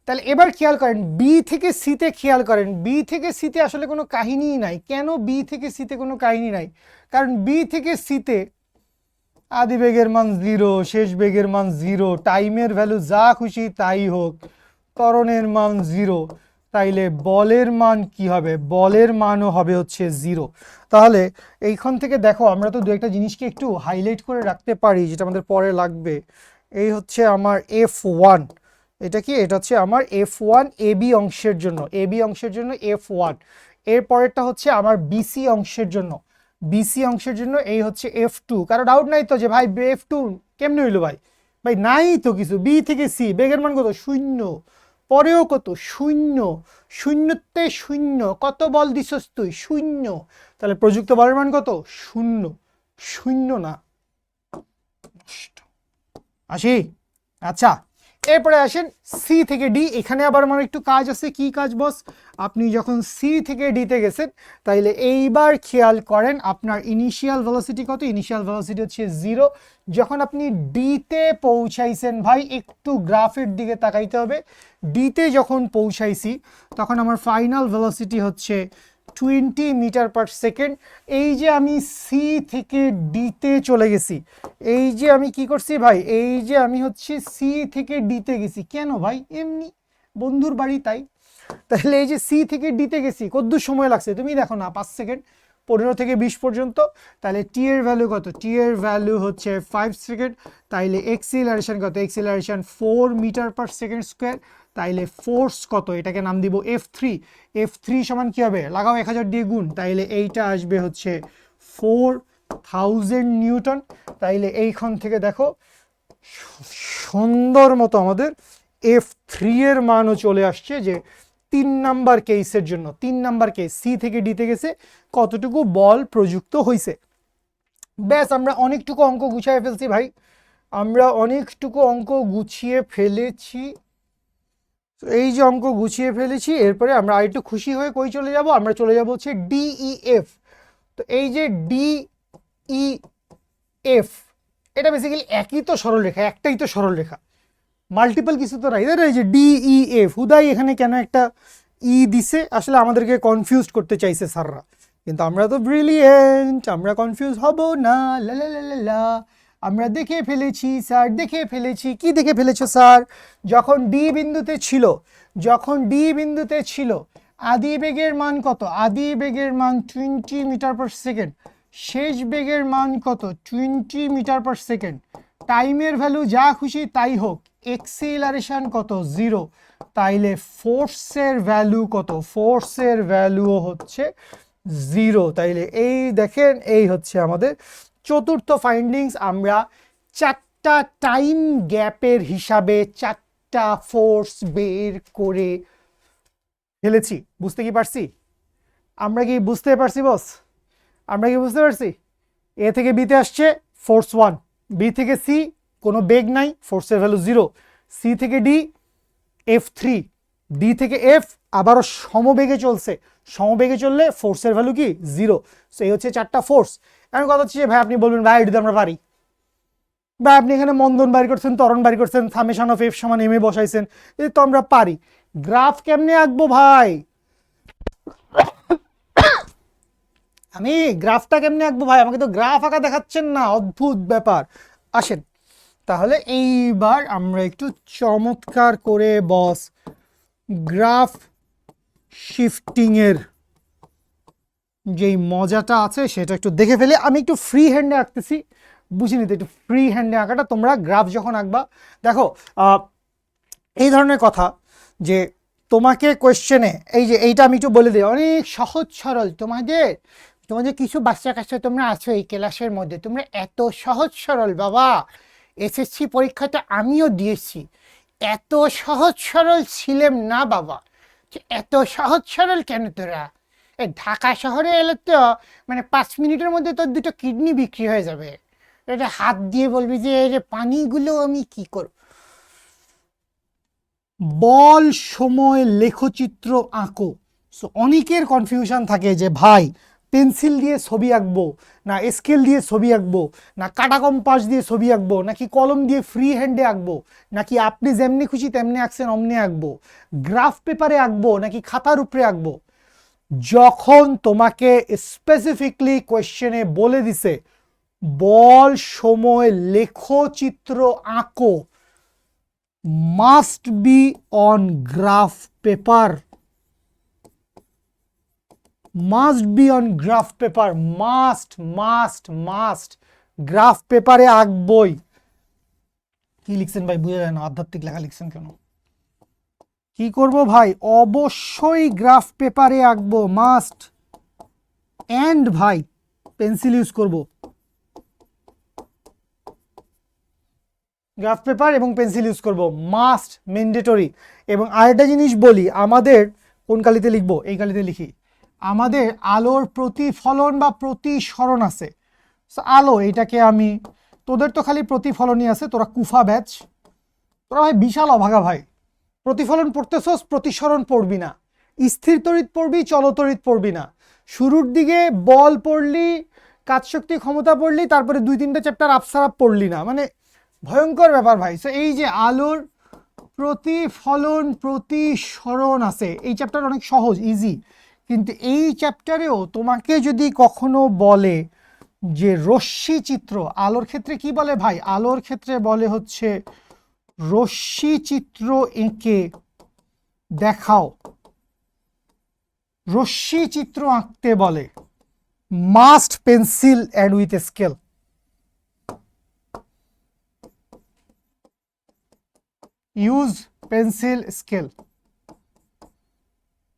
তাহলে এবার খেয়াল করেন বি থেকে সিতে, খেয়াল করেন বি থেকে সিতে আসলে কোনো কাহিনীই নাই। কেন বি থেকে সিতে কোনো কাহিনী নাই, কারণ বি থেকে সিতে আদি বেগের মান 0, শেষ বেগের মান 0, টাইমের ভ্যালু যা খুশি তাই হোক, ত্বরণের মান 0, তাইলে বলের মান কি হবে, বলের মানও হবে হচ্ছে 0। তাহলে এইখান থেকে দেখো আমরা তো দু একটা জিনিসকে একটু হাইলাইট করে রাখতে পারি, যেটা আমাদের পরে লাগবে। এই হচ্ছে আমার F1, এটা কি, এটা হচ্ছে আমার F1 এবি অংশের জন্য, এবি অংশের জন্য F1। এর পরেরটা হচ্ছে আমার বিসি অংশের জন্য, বিসি অংশের জন্য এই হচ্ছে F2। কারো ডাউট নাই তো যে ভাই F2 কেমনে হইলো ভাই, ভাই নাই তো কিছু। বি থেকে সি বেগের মান কত, 0, পরেও কত শূন্য, শূন্যতে শূন্য, কত বল দিছস তুই শূন্য, তাহলে প্রযুক্ত বলের মান কত শূন্য, শূন্য না। আসি, আচ্ছা এরপরে আসেন সি থেকে ডি। এখানে আবার আমার একটু কাজ আছে। কি কাজ বস? আপনি যখন সি থেকে ডিতে গেছেন তাইলে এইবার খেয়াল করেন আপনার ইনিশিয়াল ভেলোসিটি কত? ইনিশিয়াল ভেলোসিটি হচ্ছে 0। যখন আপনি ডিতে পৌঁছাইছেন ভাই, একটু গ্রাফের দিকে তাকাইতে হবে। ডিতে যখন পৌঁছাইছি তখন আমার ফাইনাল ভেলোসিটি হচ্ছে 20 মিটার পার সেকেন্ড। এই যে আমি সি থেকে ডিতে চলে গেছি, এই যে আমি কি করছি ভাই, এই যে আমি হচ্ছে সি থেকে ডিতে গেছি। কেন ভাই? এমনি বন্ধুর বাড়ি তাই। তাহলে এই যে সি থেকে ডিতে গেছি, কতদূর সময় লাগছে তুমি দেখো না, 5 সেকেন্ড, 15 থেকে 20 পর্যন্ত। তাহলে টি এর ভ্যালু কত? টি এর ভ্যালু হচ্ছে 5 সেকেন্ড। তাইলে এক্সিলারেশন কত? Acceleration 4 metre per second square. তাইলে ফোর্স কত? এটাকে নাম দিব F3। F3 সমান কি হবে? লাগাও 1000 দিয়ে গুণ, তাইলে এইটা আসবে হচ্ছে 4000 নিউটন। তাইলে এইখান থেকে দেখো সুন্দর মতো আমাদের F3 এর মানও চলে আসছে, যে 3 নাম্বার কেসের জন্য। 3 নাম্বার কেস, সি থেকে ডিতে গেছে, কতটুকু বল প্রযুক্ত হয়েছে। ব্যাস, আমরা অনেকটুকু অঙ্ক গুছিয়ে ফেলছি ভাই, আমরা অনেকটুকু অঙ্ক গুছিয়ে ফেলেছি। এই যে অঙ্ক গুছিয়ে ফেলেছি, এরপরে আমরা আরেকটু খুশি হয়ে কই চলে যাব? আমরা চলে যাব হচ্ছে ডিইএফ। তো এই যে ডিইএফ, এটা বেসিক্যালি একই তো সরলরেখা, একটাই তো সরলরেখা, মাল্টিপল কিছু তো নাই। এই যে ডিইএফ, হুদাই এখানে কেন একটা ই দিছে? আসলে আমাদেরকে কনফিউজ করতে চাইছে স্যাররা, কিন্তু আমরা তো ব্রিলিয়েন্ট, আমরা কনফিউজ হব না। লা লা লা লা লা, আমরা দেখে ফেলেছি স্যার, দেখে ফেলেছি। কি দেখে ফেলেছো স্যার? যখন ডি বিন্দুতে ছিল, যখন ডি বিন্দুতে ছিল, আদি বেগের মান কত? আদি বেগের মান 20 মিটার পার সেকেন্ড। শেষ বেগের মান কত? 20 মিটার পার সেকেন্ড। টাইমের ভ্যালু যা খুশি তাই হোক, এক্সিলারেশন কত? 0। তাইলে ফোর্সের ভ্যালু কত? ফোর্সের ভ্যালুও হচ্ছে 0। তাইলে এই দেখেন, এই হচ্ছে আমাদের চতুর্থ ফাইন্ডিংস। আমরা 4টা টাইম গ্যাপের হিসাবে 4টা ফোর্স বের করে ফেলেছি। বুঝতে কি পারছি? আমরা কি বুঝতে পারছি বস? আমরা কি বুঝতে পারছি? এ থেকে বিতে আসছে ফোর্স 1, বি থেকে সি কোনো বেগ নাই, ফোর্সের ভ্যালু 0। সি থেকে ডি F3, ডি থেকে এফ আবারও সমবেগে চলছে, সমবেগে চললে ফোর্সের ভ্যালু কি? 0। সো এই হচ্ছে 4টা ফোর্স। এখন কথা হচ্ছে ভাই আপনি বলবেন ভাই এটি আমরা পারি, ভাই আপনি এখানে মন্দন বাড়ি করছেন, ত্বরণ বাড়ি করছেন, সামেশন অফ এফ সমান এম এ বসাইছেন, এই তো আমরা পারি। গ্রাফ কেমনে আঁকবো ভাই? আমি গ্রাফটা কেমনে আঁকবো ভাই? আমাকে তো গ্রাফ আঁকা দেখাচ্ছেন না, অদ্ভুত ব্যাপার। আসেন তাহলে এইবার আমরা একটু চমৎকার করে বস গ্রাফ শিফটিংয়ের যেই মজাটা আছে সেটা একটু দেখে ফেলে। আমি একটু ফ্রি হ্যান্ডে আঁকতেছি, বুঝে নিতে, একটু ফ্রি হ্যান্ডে আঁকাটা। তোমরা গ্রাফ যখন আঁকবা দেখো এই ধরনের কথা, যে তোমাকে কোয়েশ্চেনে এই যে এইটা আমি একটু বলে দিই, অনেক সহজ সরল। তোমাদের কিছু বাচ্চা কাচ্চা তোমরা আছো এই ক্লাসের মধ্যে, তোমরা এত সহজ সরল বাবা। এসএসসি পরীক্ষাটা আমিও দিয়েছি, এত সহজ সরল ছিলাম না বাবা। এত সহজ সরল কেন তোরা? এই ঢাকা শহরে এলে তো মানে 5 মিনিটের মধ্যে তোর 2টো কিডনি বিক্রি হয়ে যাবে। এটা হাত দিয়ে বলবি যে এই যে পানিগুলো আমি কি করব। বল সময় লেখচিত্র আঁকো। সো অনেকের কনফিউশন থাকে যে ভাই পেন্সিল দিয়ে ছবি আঁকবো না স্কেল দিয়ে ছবি আঁকবো, না কাটা কম্পাস দিয়ে ছবি আঁকবো, নাকি কলম দিয়ে ফ্রি হ্যান্ডে আঁকবো, নাকি আপনি যেমনি খুশি তেমনি আঁকছেন অমনি আঁকবো, গ্রাফ পেপারে আঁকবো নাকি খাতার উপরে আঁকবো। যখন তোমাকে স্পেসিফিকলি কোয়েশ্চেনে বলে দিছে বল সময় লেখচিত্র আঁকো, must be on graph paper, must be on graph paper, must graph পেপারে আঁকবই। কি লিখছেন ভাই বুঝা যায় না, আধ্যাত্মিক লেখা লিখছেন কেন? কি করব ভাই? অবশ্যই গ্রাফ পেপারে আঁকবো, মাস্ট। এন্ড ভাই পেন্সিল ইউজ করব। গ্রাফ পেপার এবং পেন্সিল ইউজ করব, মাস্ট, ম্যান্ডেটরি। এবং আরেকটা জিনিস বলি, আমাদের কোন কালিতে লিখবো, এই কালিতে লিখি, আমাদের আলোর প্রতিফলন বা প্রতিসরণ আছে। আলো, এটাকে আমি, তোদের তো খালি প্রতিফলনই আছে, তোরা কুফা ব্যাচ, তোরা ভাই বিশাল অভাগা ভাই। প্রতিফলন পড়তেছস, প্রতিসরণ পড়বি না, স্থির তড়িৎ পড়বি, চলতড়িৎ পড়বি না। শুরুর দিকে বল পড়লি, কাজ শক্তি ক্ষমতা পড়লি, তারপরে 2-3টা চ্যাপ্টার আপসারাপ পড়লি না, মানে ভয়ঙ্কর ব্যাপার ভাই। সো এই যে আলোর প্রতিফলন প্রতিসরণ আছে, এই চ্যাপ্টার অনেক সহজ, ইজি। কিন্তু এই চ্যাপ্টারেও তোমাকে যদি কখনো বলে যে রশ্মি চিত্র, আলোর ক্ষেত্রে কি বলে ভাই, আলোর ক্ষেত্রে বলে হচ্ছে রশ্মি চিত্র এঁকে দেখাও, রশ্মি চিত্র আঁকতে বলে, must pencil and with scale. Use pencil scale.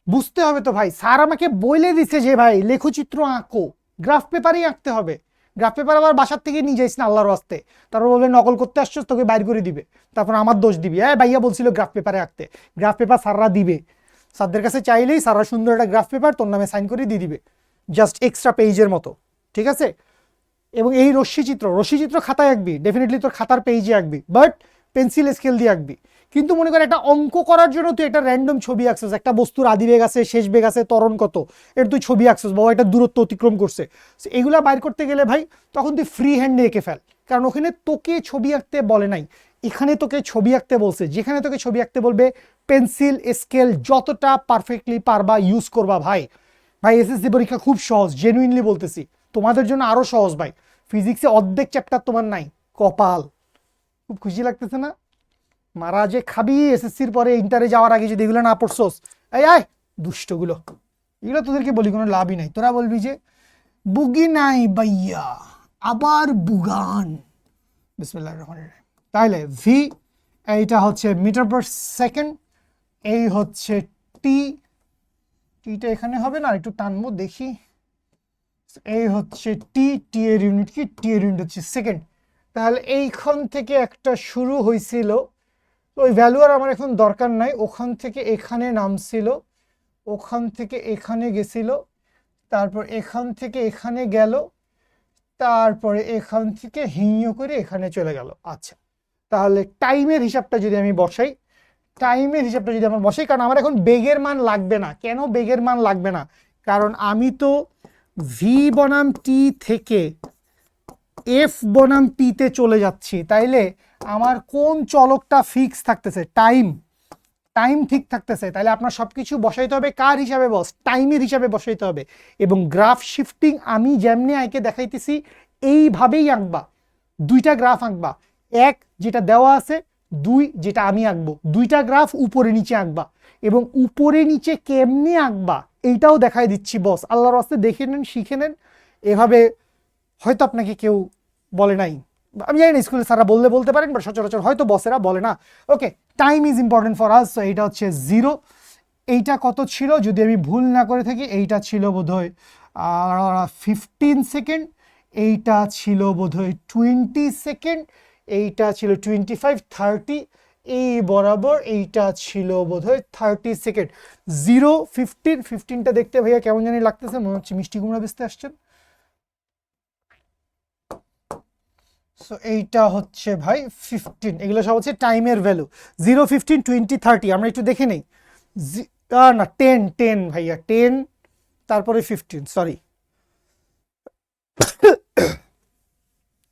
বুঝতে হবে তো ভাই, স্যার আমাকে বলে দিছে যে ভাই লেখচিত্র আঁকো, গ্রাফ পেপারেই আঁকতে হবে। গ্রাফ পেপার আবার বাসার থেকে নিয়ে যাইস না আল্লাহর ওয়াস্তে, তারপর বলবে নকল করতে আসছো, তোকে বাইর করে দিবে, তারপর আমার দোষ দিবি, হ্যাঁ ভাইয়া বলছিল গ্রাফ পেপারে আঁকতে। গ্রাফ পেপার স্যাররা দিবে, স্যারদের কাছে চাইলেই স্যাররা সুন্দর একটা গ্রাফ পেপার তোর নামে সাইন করে দিয়ে দিবে, জাস্ট এক্সট্রা পেজের মতো, ঠিক আছে। এবং এই রশ্মিচিত্র খাতায় আঁকবি, ডেফিনেটলি তোর খাতার পেজে আঁকবি, বাট পেন্সিল স্কেল দিয়ে আঁকবি। কিন্তু মনে কর একটা অঙ্ক করার জন্য তুই একটা র্যান্ডম ছবি আঁকছিস, একটা বস্তুর আদি বেগ আছে, শেষ বেগ আছে, ত্বরণ কত, এটা তুই ছবি আঁকছিস, বাবা একটা দূরত্ব অতিক্রম করছে, এগুলা বাইর করতে গেলে ভাই তখন তুই ফ্রি হ্যান্ডে এঁকে ফেল, কারণ ওখানে তোকে ছবি আঁকতে বলে নাই, এখানে তোকে ছবি আঁকতে বলছে। যেখানে তোকে ছবি আঁকতে বলবে পেন্সিল স্কেল যতটা পারফেক্টলি পারবা ইউজ করবা ভাই। ভাই এসএসসি পরীক্ষা খুব সহজ, জেনুইনলি বলতেছি, তোমাদের জন্য আরো সহজ ভাই। ফিজিক্সে অর্ধেক চ্যাপ্টার তোমার নাই, কপাল। খুব খুশি লাগতেছে না? মারা যে খাবি এসএসসির পরে, ইন্টারে যাওয়ার আগে যদি এগুলো না পড়ছস, এই আয় দুষ্টগুলো, এগুলো তোদেরকে বলি কোনো লাভই নাই। তোরা বলবি যে বুগি নাই ভাইয়া, আবার বুগান। বিসমিল্লাহির রহমানির রহিম। তাইলে ভি, এইটা হচ্ছে মিটার পার সেকেন্ড, এই হচ্ছে টি, টিটা এখানে হবে না, একটু টানবো দেখি, এই হচ্ছে টি, টি এর ইউনিট কি, টি এর ইউনিট হচ্ছে সেকেন্ড। তাহলে এইখান থেকে একটা শুরু হয়েছিল, ওই ভ্যালু আর আমার এখন দরকার নাই, ওখান থেকে এখানে নামছিল, ওখান থেকে এখানে গেছিল, তারপর এখান থেকে এখানে গেল, তারপরে এখান থেকে হিঁয়ো করে এখানে চলে গেল। আচ্ছা, তাহলে টাইমের হিসাবটা যদি আমি বসাই, টাইমের হিসাবটা যদি আমার বসাই, কারণ আমার এখন বেগের মান লাগবে না। কেন বেগের মান লাগবে না? কারণ আমি তো ভি বনাম টি থেকে এফ বনাম টিতে চলে যাচ্ছি, তাইলে আমার কোন চলকটা ফিক্স থাকতেছে, টাইম, টাইম ঠিক থাকতেছে। তাহলে আপনার সব কিছু বসাইতে হবে কার হিসাবে বস, টাইমের হিসাবে বসাইতে হবে। এবং গ্রাফ শিফটিং আমি যেমনি আইকে দেখাইতেছি এইভাবেই আঁকবা, দুইটা গ্রাফ আঁকবা, এক যেটা দেওয়া আছে, দুই যেটা আমি আঁকবো, দুইটা গ্রাফ উপরে নিচে আঁকবা। এবং উপরে নিচে কেমনি আঁকবা এইটাও দেখাই দিচ্ছি বস, আল্লাহর রাস্তায় দেখে নেন, শিখে নেন। এভাবে হয়তো আপনাকে কেউ বলে নাই, আমি জানি না স্কুলে স্যাররা বললে বলতে পারেন, বাট সচরাচর হয়তো বসেরা বলে না। Okay, time is important for us. So এইটা হচ্ছে 0। এইটা কত ছিল যদি আমি ভুল না করে থাকি, এইটা ছিল বোধহয় 15 সেকেন্ড, এইটা ছিল বোধহয় 20 সেকেন্ড, এইটা ছিল 25, 30, এই বরাবর এইটা ছিল বোধহয় 30 সেকেন্ড। 0, 15, 15টা দেখতে ভাইয়া কেমন জানি লাগতেছে, মনে হচ্ছে মিষ্টি কুমড়া বেচতে আসছেন। সো এইটা হচ্ছে ভাই 15, এগুলো সব হচ্ছে টাইমের ভ্যালু। 0, 15, 20, 30, আমরা একটু দেখে নেই। না 10, 10 ভাইয়া 10, তারপরে 15, সরি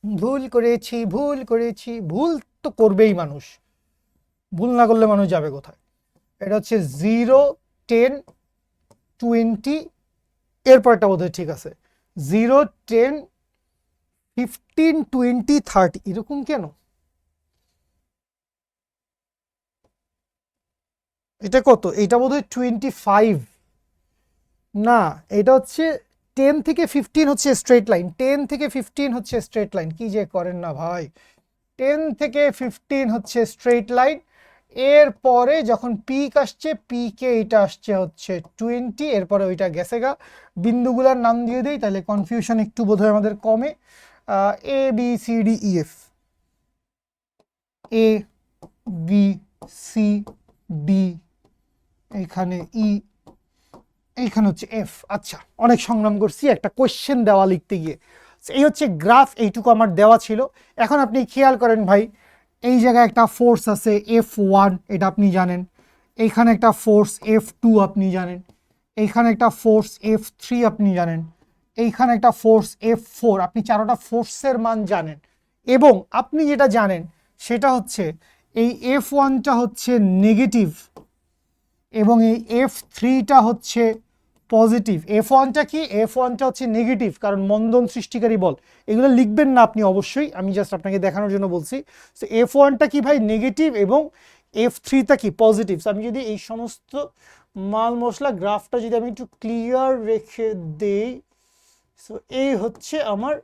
ভুল করেছি, ভুল করেছি, ভুল তো করবেই মানুষ, ভুল না করলে মানুষ যাবে কোথায়। এটা হচ্ছে 0, 10, 20, এরপরটা বোধহয় ঠিক আছে, 0, 10, 15, 20, 30, এরকম কেন? এটা কত? এটা বোধহয় 25, না এটা হচ্ছে 10 থেকে 15 হচ্ছে স্ট্রেট লাইন, 10 থেকে 15 হচ্ছে স্ট্রেট লাইন। কি যে করেন না ভাই, 10 থেকে 15 হচ্ছে স্ট্রেট লাইন। এরপরে যখন পিক আসছে, পিকে এটা আসছে হচ্ছে 20, এরপরে ওইটা গেছে গা। বিন্দুগুলার নাম দিয়ে দেই, তাহলে কনফিউশন একটু বোধহয় আমাদের কমে। A B C D E F, A B C D, এইখানে ই, এইখানে হচ্ছে এফ। আচ্ছা, অনেক সংগ্রাম করছি একটা কোয়েশ্চেন দেওয়া লিখতে গিয়ে। এই হচ্ছে গ্রাফ, এইটুকু আমার দেওয়া ছিল। এখন আপনি খেয়াল করেন ভাই, এই জায়গায় একটা ফোর্স আছে F1, এটা আপনি জানেন। এইখানে একটা ফোর্স F2 আপনি জানেন। এইখানে একটা ফোর্স F3 আপনি জানেন। এইখানে একটা ফোর্স F4, আপনি চারোটা ফোর্সের মান জানেন। এবং আপনি যেটা জানেন সেটা হচ্ছে এই F1টা হচ্ছে নেগেটিভ এবং এই F3টা হচ্ছে পজিটিভ। F1টা কি? F1টা হচ্ছে নেগেটিভ, কারণ মন্দন সৃষ্টিকারী বল। এগুলো লিখবেন না আপনি অবশ্যই, আমি জাস্ট আপনাকে দেখানোর জন্য বলছি। সো F1টা কি ভাই? নেগেটিভ, এবং F3টা কি? পজিটিভ। সো আমি যদি এই সমস্ত মাল মশলা গ্রাফটা যদি আমি একটু ক্লিয়ার রেখে দেই, সো এই হচ্ছে আমার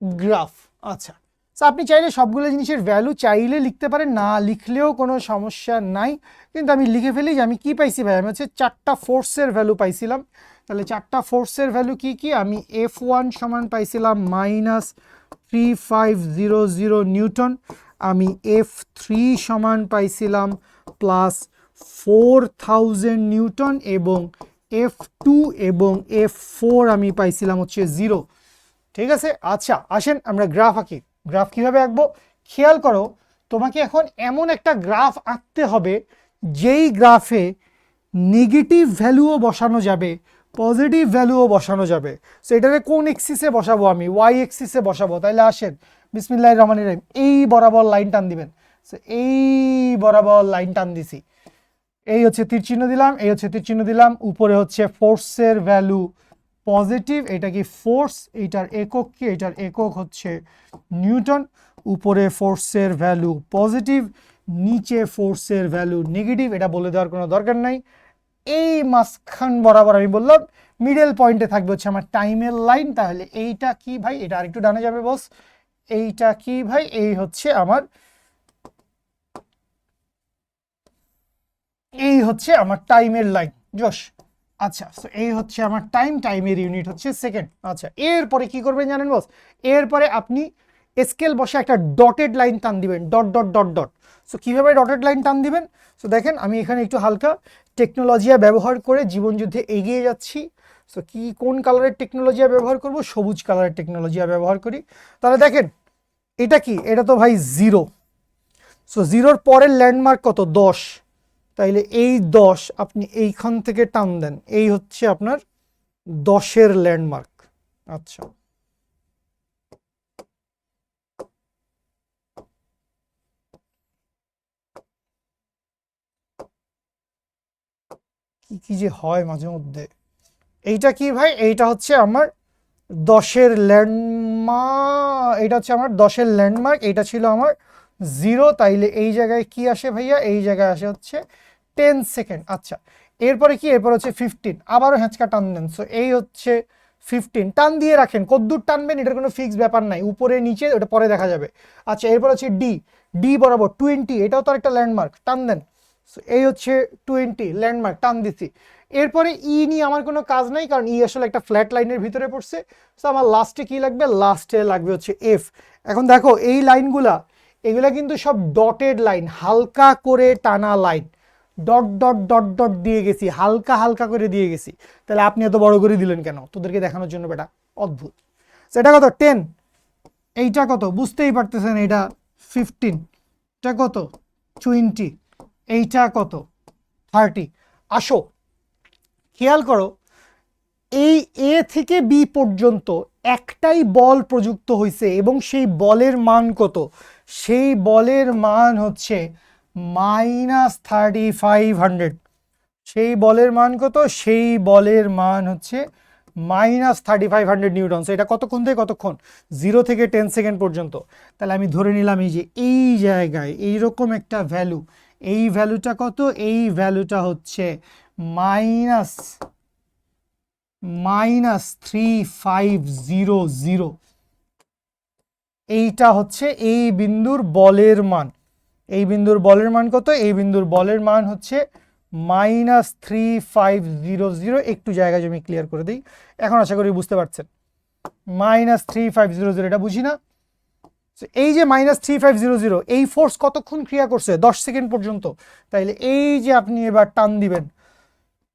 গ্রাফ। আচ্ছা, সো আপনি চাইলে সবগুলো জিনিসের ভ্যালু চাইলে লিখতে পারেন, না লিখলেও কোনো সমস্যা নাই, কিন্তু আমি লিখে ফেলি যে আমি কি পাইছি ভাই। আমি হচ্ছে চারটা ফোর্সের ভ্যালু পাইছিলাম। তাহলে চারটা ফোর্সের ভ্যালু কি কি? আমি F1 সমান পাইছিলাম -3500 নিউটন। আমি F3 সমান পাইছিলাম +4000 নিউটন, এবং F2 এবং F4 আমি পাইছিলাম হচ্ছে 0। ঠিক আছে। আচ্ছা, আসেন আমরা গ্রাফ আঁকি। গ্রাফ কিভাবে আঁকবো? খেয়াল করো, তোমাকে এখন এমন একটা গ্রাফ আঁকতে হবে যেই গ্রাফে নেগেটিভ ভ্যালুও বসানো যাবে, পজিটিভ ভ্যালুও বসানো যাবে। সো এটাকে কোন এক্সিসে বসাবো? আমি ওয়াই এক্সিসে বসাবো। তাইলে আসেন, বিসমিল্লাহির রহমানির রহিম, এই বরাবর লাইন টান দিবেন। সো এই বরাবর লাইন টান দিছি, এই হচ্ছে তীর চিহ্ন দিলাম, এই হচ্ছে তীর চিহ্ন দিলাম। উপরে হচ্ছে ফোর্সের ভ্যালু পজিটিভ, এটা কি ফোর্স, এইটার একক কি? এটার একক হচ্ছে নিউটন। উপরে ফোর্সের ভ্যালু পজিটিভ, নিচে ফোর্সের ভ্যালু নেগেটিভ, এটা বলে দেওয়ার কোনো দরকার নাই। এই মাঝখান বরাবর আমি বললাম মিডল পয়েন্টে থাকবে হচ্ছে আমার টাইমের লাইন। তাহলে এইটা কি ভাই? এটা আরেকটু ডানে যাবে বস। এইটা কি ভাই? এই হচ্ছে আমার, এই হচ্ছে আমার টাইমের লাইন। জোশ। আচ্ছা, সো এই হচ্ছে আমার টাইম, টাইমের ইউনিট হচ্ছে সেকেন্ড। আচ্ছা, এরপরে কি করবেন জানেন বস? এরপরে আপনি স্কেল বসে একটা ডটেড লাইন টান দিবেন, dot dot dot dot. So কীভাবে ডটেড লাইন টান দিবেন? সো দেখেন, আমি এখানে একটু হালকা টেকনোলজিয়া ব্যবহার করে জীবনযুদ্ধে এগিয়ে যাচ্ছি। সো কি কোন কালারের টেকনোলজিয়া ব্যবহার করব? সবুজ কালারের টেকনোলজিয়া ব্যবহার করি। তাহলে দেখেন, এটা কি? এটা তো ভাই 0। সো 0-র পরের ল্যান্ডমার্ক কত? 10। তাইলে এই 10 আপনি এইখান থেকে টান দেন, এই হচ্ছে আপনার 10-এর ল্যান্ডমার্ক। আচ্ছা, কি কি যে হয় মাঝে মধ্যে। এইটা কি ভাই? এইটা হচ্ছে আমার 10-এর ল্যান্ডমার্ক, এটা হচ্ছে আমার 10-এর ল্যান্ডমার্ক। এইটা ছিল আমার 0। তাইলে এই জায়গায় কি আসে ভাইয়া? এই জায়গায় আসে হচ্ছে 10 সেকেন্ড। আচ্ছা, এরপরে কি? এরপর হচ্ছে 15, আবারও হ্যাঁচকা টান দেন। সো এই হচ্ছে 15, টান দিয়ে রাখেন, কদ্দূর টানবেন এটার কোনো ফিক্স ব্যাপার নাই, উপরে নিচে ওটা পরে দেখা যাবে। আচ্ছা, এরপর হচ্ছে ডি, ডি বরাবর 20, এটাও তো একটা ল্যান্ডমার্ক, টান দেন। সো এই হচ্ছে 20 ল্যান্ডমার্ক, টান দিচ্ছি। এরপরে ই নিয়ে আমার কোনো কাজ নাই, কারণ ই আসলে একটা ফ্ল্যাট লাইনের ভিতরে পড়ছে। সো আমার লাস্টে কি লাগবে? লাস্টে লাগবে হচ্ছে এফ। এখন দেখো এই লাইনগুলা, এগুলা কিন্তু সব ডটেড লাইন, হালকা করে টানা line. Dot dot dot dot দিয়ে গেছি, হালকা হালকা করে দিয়ে গেছি। তাহলে আপনি এত বড় করে দিলেন কেন? তোদেরকে দেখানোর জন্য বেটা, অদ্ভুত। সেটা কত? 10। এইটা কত? বুঝতেই পারতেছেন, এটা 15। এটা কত? 20। এইটা কত? 30। আসো, খেয়াল করো, এই এ থেকে বি পর্যন্ত একটাই বল প্রযুক্ত হয়েছে, এবং সেই বলের মান কত? সেই বলের মান হচ্ছে -3500। সেই বলের মান কত? সেই বলের মান হচ্ছে -3500 নিউটন। এটা কতক্ষণ থেকে কতক্ষণ? 0 থেকে 10 সেকেন্ড পর্যন্ত। তাহলে আমি ধরে নিলাম এই যে এই জায়গায় এইরকম একটা ভ্যালু, এই ভ্যালুটা কত? এই ভ্যালুটা হচ্ছে -3500। এইটা হচ্ছে এই বিন্দুর বলের মান। এই বিন্দুর বলের মান কত? এই বিন্দুর বলের মান হচ্ছে -3500। একটু জায়গা জমি ক্লিয়ার করে দিই, এখন আশা করি বুঝতে পারছেন। -3500, এটা বুঝি না? এই যে -3500 এই ফোর্স কতক্ষণ ক্রিয়া করছে? 10 সেকেন্ড পর্যন্ত। তাইলে এই যে আপনি এবার টান দিবেন,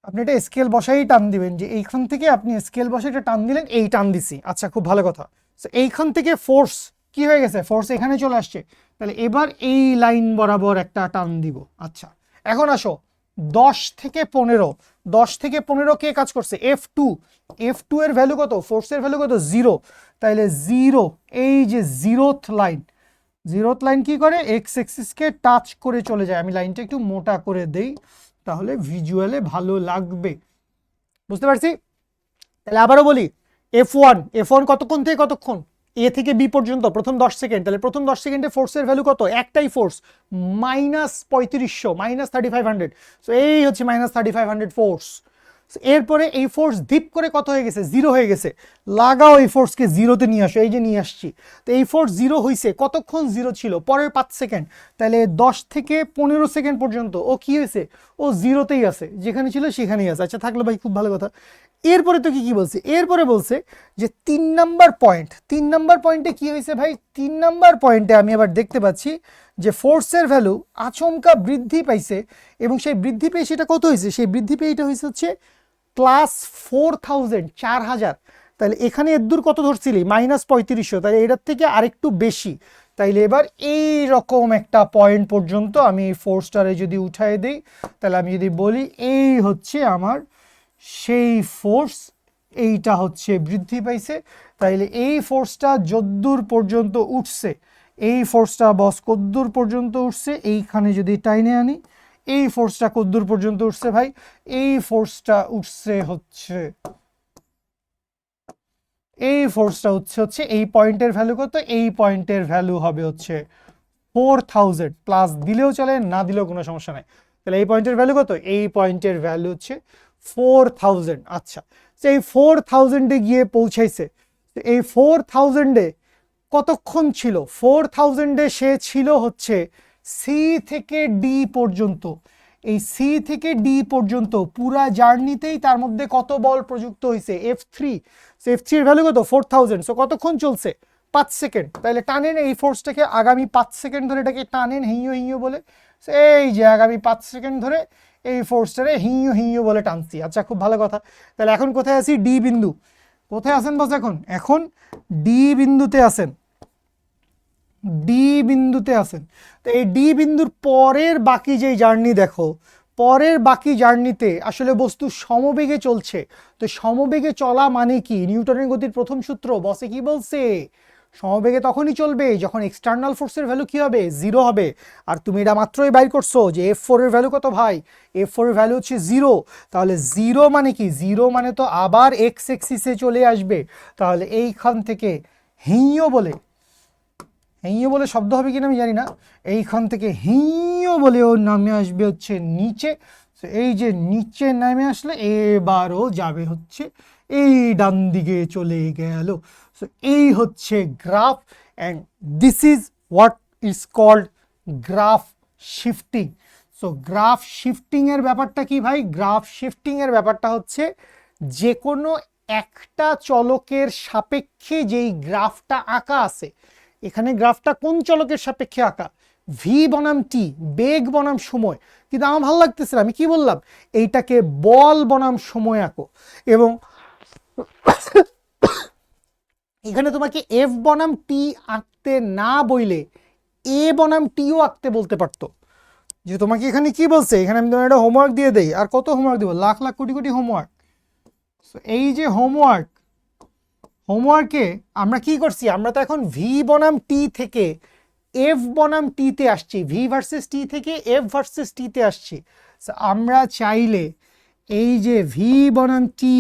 আপনি এটা স্কেল বসাই টান দিবেন, যে এইখান থেকে আপনি স্কেল বসাই এটা টান দিলেন, এই টান দিছি। আচ্ছা, খুব ভালো কথা। এইখান থেকে ফোর্স কি হয়ে গেছে? ফোর্স এখানে চলে আসছে। তাহলে এবার এই লাইন বরাবর একটা টান দিব। আচ্ছা, এখন আসো 10 থেকে 15, 10 থেকে 15 কে কাজ করছে? F2 এর ভ্যালু কত? ফোর্সের ভ্যালু কত? 0। তাইলে 0, এই যে জিরোথ লাইন কি করে? এক্স এক্সিসকে টাচ করে চলে যায়। আমি লাইনটা একটু মোটা করে দেই, তাহলে ভিজুয়ালে ভালো লাগবে। বুঝতে পারছি? তাহলে আবারও বলি, F1 কতক্ষণ থেকে কতক্ষণ? এ থেকে বি পর্যন্ত প্রথম 10 সেকেন্ড। তাহলে প্রথম 10 সেকেন্ডে ফোর্সের ভ্যালু কত? একটাই ফোর্স, -3500, -3500। সো এই হচ্ছে -3500 ফোর্স। এরপরে এই ফোর্স ডিপ করে কত হয়ে গেছে? 0 হয়ে গেছে। লাগাও এই ফোর্সকে 0-তে নিয়ে আসো। এই যে নিয়ে আসছি। তো এই ফোর্স 0 হয়েছে। কতক্ষণ 0 ছিল? পরের 5 সেকেন্ড। তাহলে 10 থেকে 15 সেকেন্ড পর্যন্ত ও কি হয়েছে? ও 0-তেই আছে, যেখানে ছিল সেখানেই আছে। আচ্ছা, থাকলো ভাই, খুব ভালো কথা। এরপরে তো কি বলছে? এরপরে বলছে যে 3 নাম্বার পয়েন্টে কি হয়েছে ভাই? 3 নাম্বার পয়েন্টে আমি আবার দেখতে পাচ্ছি যে ফোর্সের ভ্যালু আচমকা বৃদ্ধি পাইছে, এবং সেই বৃদ্ধি পেয়ে সেটা কত হয়েছে? সেই বৃদ্ধি পেয়ে এটা হয়েছে হচ্ছে +4000, 4000। তাহলে এখানে এর দূর কত ধরছিলি? -3500। তাহলে এটার থেকে আরেকটু বেশি। তাইলে এবার এই রকম একটা পয়েন্ট পর্যন্ত আমি এই ফোর্সটারে যদি উঠাই দিই, তাহলে আমি যদি বলি এই হচ্ছে আমার সেই ফোর্স, এইটা হচ্ছে বৃদ্ধি পাইছে। তাইলে এই ফোর্সটা যদ্দূর পর্যন্ত উঠছে, এই ফোর্সটা বস কদ্দূর পর্যন্ত উঠছে, এইখানে যদি টাইনে আনি, এই ফোর্সটা কদ্দূর পর্যন্ত উঠছে ভাই? এই ফোর্সটা উঠছে হচ্ছে, এই ফোর্সটা হচ্ছে এই পয়েন্টের ভ্যালু কত? এই পয়েন্টের ভ্যালু হবে হচ্ছে 4000। প্লাস দিলেও চলে, না দিলেও কোনো সমস্যা নাই। তাহলে এই পয়েন্টের ভ্যালু কত? এই পয়েন্টের ভ্যালু হচ্ছে 4000। আচ্ছা, এই 4000-এ গিয়ে পৌঁছাইছে। এই 4000-এ কতক্ষণ ছিল? 4000-এ সে ছিল হচ্ছে সি থেকে ডি পর্যন্ত। এই সি থেকে ডি পর্যন্ত পুরা জার্নিতেই তার মধ্যে কত বল প্রযুক্ত হয়েছে? F3। F3 এর ভ্যালু কত? 4000। সো কতক্ষণ চলছে? 5 সেকেন্ড। তাহলে টানেন এই ফোর্সটাকে আগামী 5 সেকেন্ড ধরে, এটাকে টানেন হিঁয়ো বলে। এই যে আগামী 5 সেকেন্ড ধরে এই ফোর্সটারে হিঁয়ো বলে টানছি। আচ্ছা, খুব ভালো কথা। তাহলে এখন কোথায় আছি? ডি বিন্দু। কোথায় আছেন বস? এখন ডি বিন্দুতে আছেন। তো এই ডি বিন্দুর পরের বাকি যে জার্নি দেখো, পরের বাকি জার্নিতে আসলে বস্তু সমবেগে চলছে। তো সমবেগে চলা মানে কি? নিউটনের গতির প্রথম সূত্র বসে কি বলছে? সমবেগে তখনই চলবে যখন এক্সটার্নাল ফোর্সের ভ্যালু কি হবে? 0 হবে। আর তুমি এটা মাত্রই বাইর করছো যে F4 এর ভ্যালু কত ভাই? F4 এর ভ্যালু হচ্ছে 0। তাহলে 0 মানে কি? 0 মানে তো আবার এক্স এক্সিসে চলে আসবে। তাহলে এইখান থেকে হিঁয়ো বলে শব্দ হবে কিনা আমি জানি না, এইখান থেকে হিঁয়ো বলে ও নামে আসবে হচ্ছে নিচে। এই যে নিচে নামে আসলে এবারও যাবে হচ্ছে এই ডান দিকে চলে গেল। সো এই হচ্ছে graph, and this is what is called graph shifting. So graph shifting এর ব্যাপারটা কি ভাই? গ্রাফ শিফটিং এর ব্যাপারটা হচ্ছে যে কোনো একটা চলকের সাপেক্ষে যেই গ্রাফটা আঁকা আছে, এখানে গ্রাফটা কোন চলকের সাপেক্ষে আঁকা? ভি বনাম টি, বেগ বনাম সময়। কিন্তু আমার ভালো লাগতেছে না, আমি কি বললাম? এইটাকে বল বনাম সময় আঁকো। এবং এখানে তোমাকে এফ বনাম টি আঁকতে না বইলে এ বনাম টিও আঁকতে বলতে পারতো। যে তোমাকে এখানে কি বলছে? এখানে আমি তোমার একটা হোমওয়ার্ক দিয়ে দেই। আর কত হোমওয়ার্ক দিব? লাখ লাখ কোটি কোটি হোমওয়ার্ক। এই যে হোমওয়ার্কে আমরা কি করছি? আমরা তো এখন ভি বনাম টি থেকে এফ বনাম টিতে আসছি, ভি ভার্সেস টি থেকে এফ ভার্সেস টিতে আসছি। আমরা চাইলে এই যে ভি বনাম টি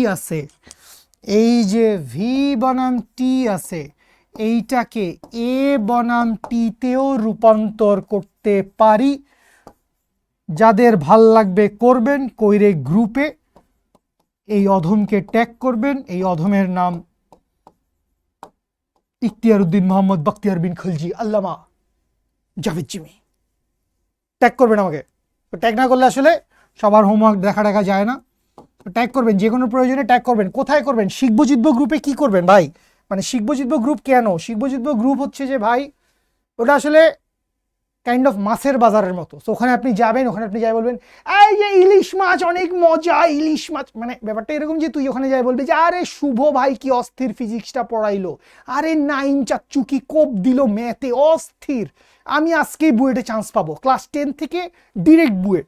আছে, এইটাকে এ বনাম টিতেও রূপান্তর করতে পারি। যাদের ভাল লাগবে করবেন, কইরে গ্রুপে এই অধমকে ট্যাগ করবেন। এই অধমের নাম ইখতিয়ার উদ্দিন মোহাম্মদ বখতিয়ার বিন খলজি আল্লামা জাভেদ জিমি। ট্যাগ করবেন আমাকে। ট্যাগ না করলে আসলে সবার হোমওয়ার্ক দেখা যায় না। ট্যাগ করবেন, যে কোনো প্রয়োজনে ট্যাগ করবেন। কোথায় করবেন? শিখবো জিতবো গ্রুপে। কি করবেন ভাই? মানে শিখবো জিতবো গ্রুপ কেন? শিখবো জিতবো গ্রুপ হচ্ছে যে ভাই ওটা আসলে কাইন্ড অফ মাছের বাজারের মতো। তো ওখানে আপনি যাবেন, ওখানে আপনি যাই বলবেন এই যে ইলিশ মাছ অনেক মজা, ইলিশ মাছ, মানে ব্যাপারটা এরকম যে তুই ওখানে যাই বলবি যে আরে শুভ ভাই কি অস্থির ফিজিক্সটা পড়াইলো, আরে নাইম চাচ্চু কি কোপ দিল ম্যাথে অস্থির, আমি আজকেই বুয়েটে চান্স পাবো, ক্লাস 10 থেকে ডিরেক্ট বুয়েট,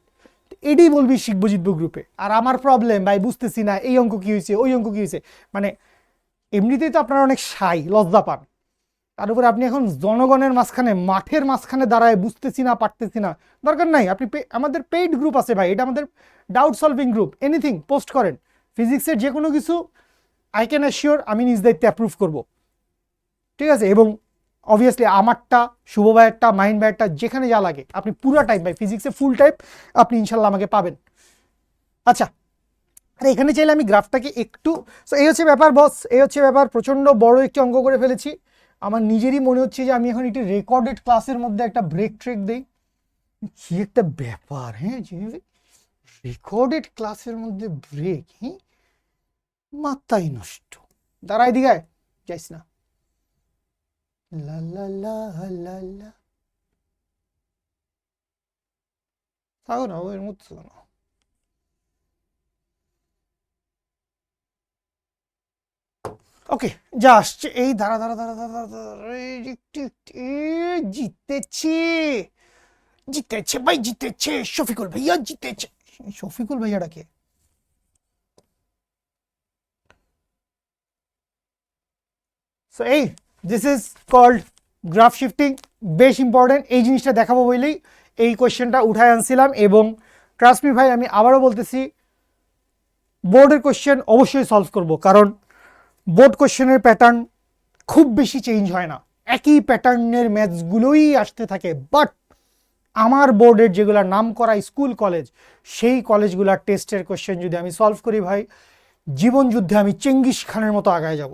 এটাই বলবি শিখবো জিতবো গ্রুপে। আর আমার প্রবলেম ভাই বুঝতেছি না এই অঙ্ক কি হয়েছে ওই অঙ্ক কি হয়েছে, মানে এমনিতেই তো আপনারা অনেক শাই, লজ্জা পান, তার উপরে আপনি এখন জনগণের মাঝখানে মাঠের মাঝখানে দাঁড়ায় বুঝতেছি না পারতেছি না, দরকার নাই। আপনি আমাদের পেইড গ্রুপ আছে ভাই, এটা আমাদের doubt solving group, anything post করেন, ফিজিক্সের যে কোনো কিছু আই ক্যান অ্যাসিওর আমি নিজ দায়িত্বে অ্যাপ্রুভ করব, ঠিক আছে। এবং অবভিয়াসলি আমারটা, শুভ ভাইয়েরটা, মাইন্ড ভাইয়েরটা, যেখানে যা লাগে আপনি পুরো টাইম ভাই ফিজিক্সে ফুল টাইম আপনি ইনশাল্লাহ আমাকে পাবেন। আচ্ছা, আর এখানে চাইলে আমি গ্রাফটাকে একটু, সো এই হচ্ছে ব্যাপার বস, এই হচ্ছে ব্যাপার, প্রচণ্ড বড় একটি অঙ্ক করে ফেলেছি। আমার নিজেরই মনে হচ্ছে যে আমি এখন একটি রেকর্ডেড ক্লাসের মধ্যে একটা ব্রেক ট্রেক দিই, কি একটা ব্যাপার, হ্যাঁ যেভাবে রেকর্ডেড ক্লাসের মধ্যে ব্রেক, হ্যাঁ মাথাই নষ্ট। দাঁড়াই দিঘায় যাইস না, লা লা লা লা লা, থাকো না ওর মধ্যে থাকো না। ওকে, যা আসছে এই দাঁড়া দাঁড়া দাঁড়া দাঁড়া দাঁড়া, জিতেছি, জিতেছে ভাই জিতেছে, শফিকুল ভাইয়া জিতেছে। শফিকুল ভাইয়াটা কে? সো এই this is called graph shifting, বেশ ইম্পর্টেন্ট, এই জিনিসটা দেখাবো বলেই এই কোয়েশ্চেনটা উঠায় আনছিলাম। এবং ট্রাস্ট মি ভাই, আমি আবারও বলতেছি বোর্ডের কোয়েশ্চেন অবশ্যই সলভ করব, কারণ বোর্ড কোয়েশ্চেনের প্যাটার্ন খুব বেশি চেঞ্জ হয় না, একই প্যাটার্নের ম্যাথসগুলোই আসতে থাকে। বাট আমার বোর্ডের যেগুলো নাম করা স্কুল কলেজ, সেই কলেজগুলোর টেস্টের কোয়েশ্চেন যদি আমি সলভ করি ভাই, জীবন যুদ্ধে আমি চেঙ্গিস খানের মতো আগায় যাব।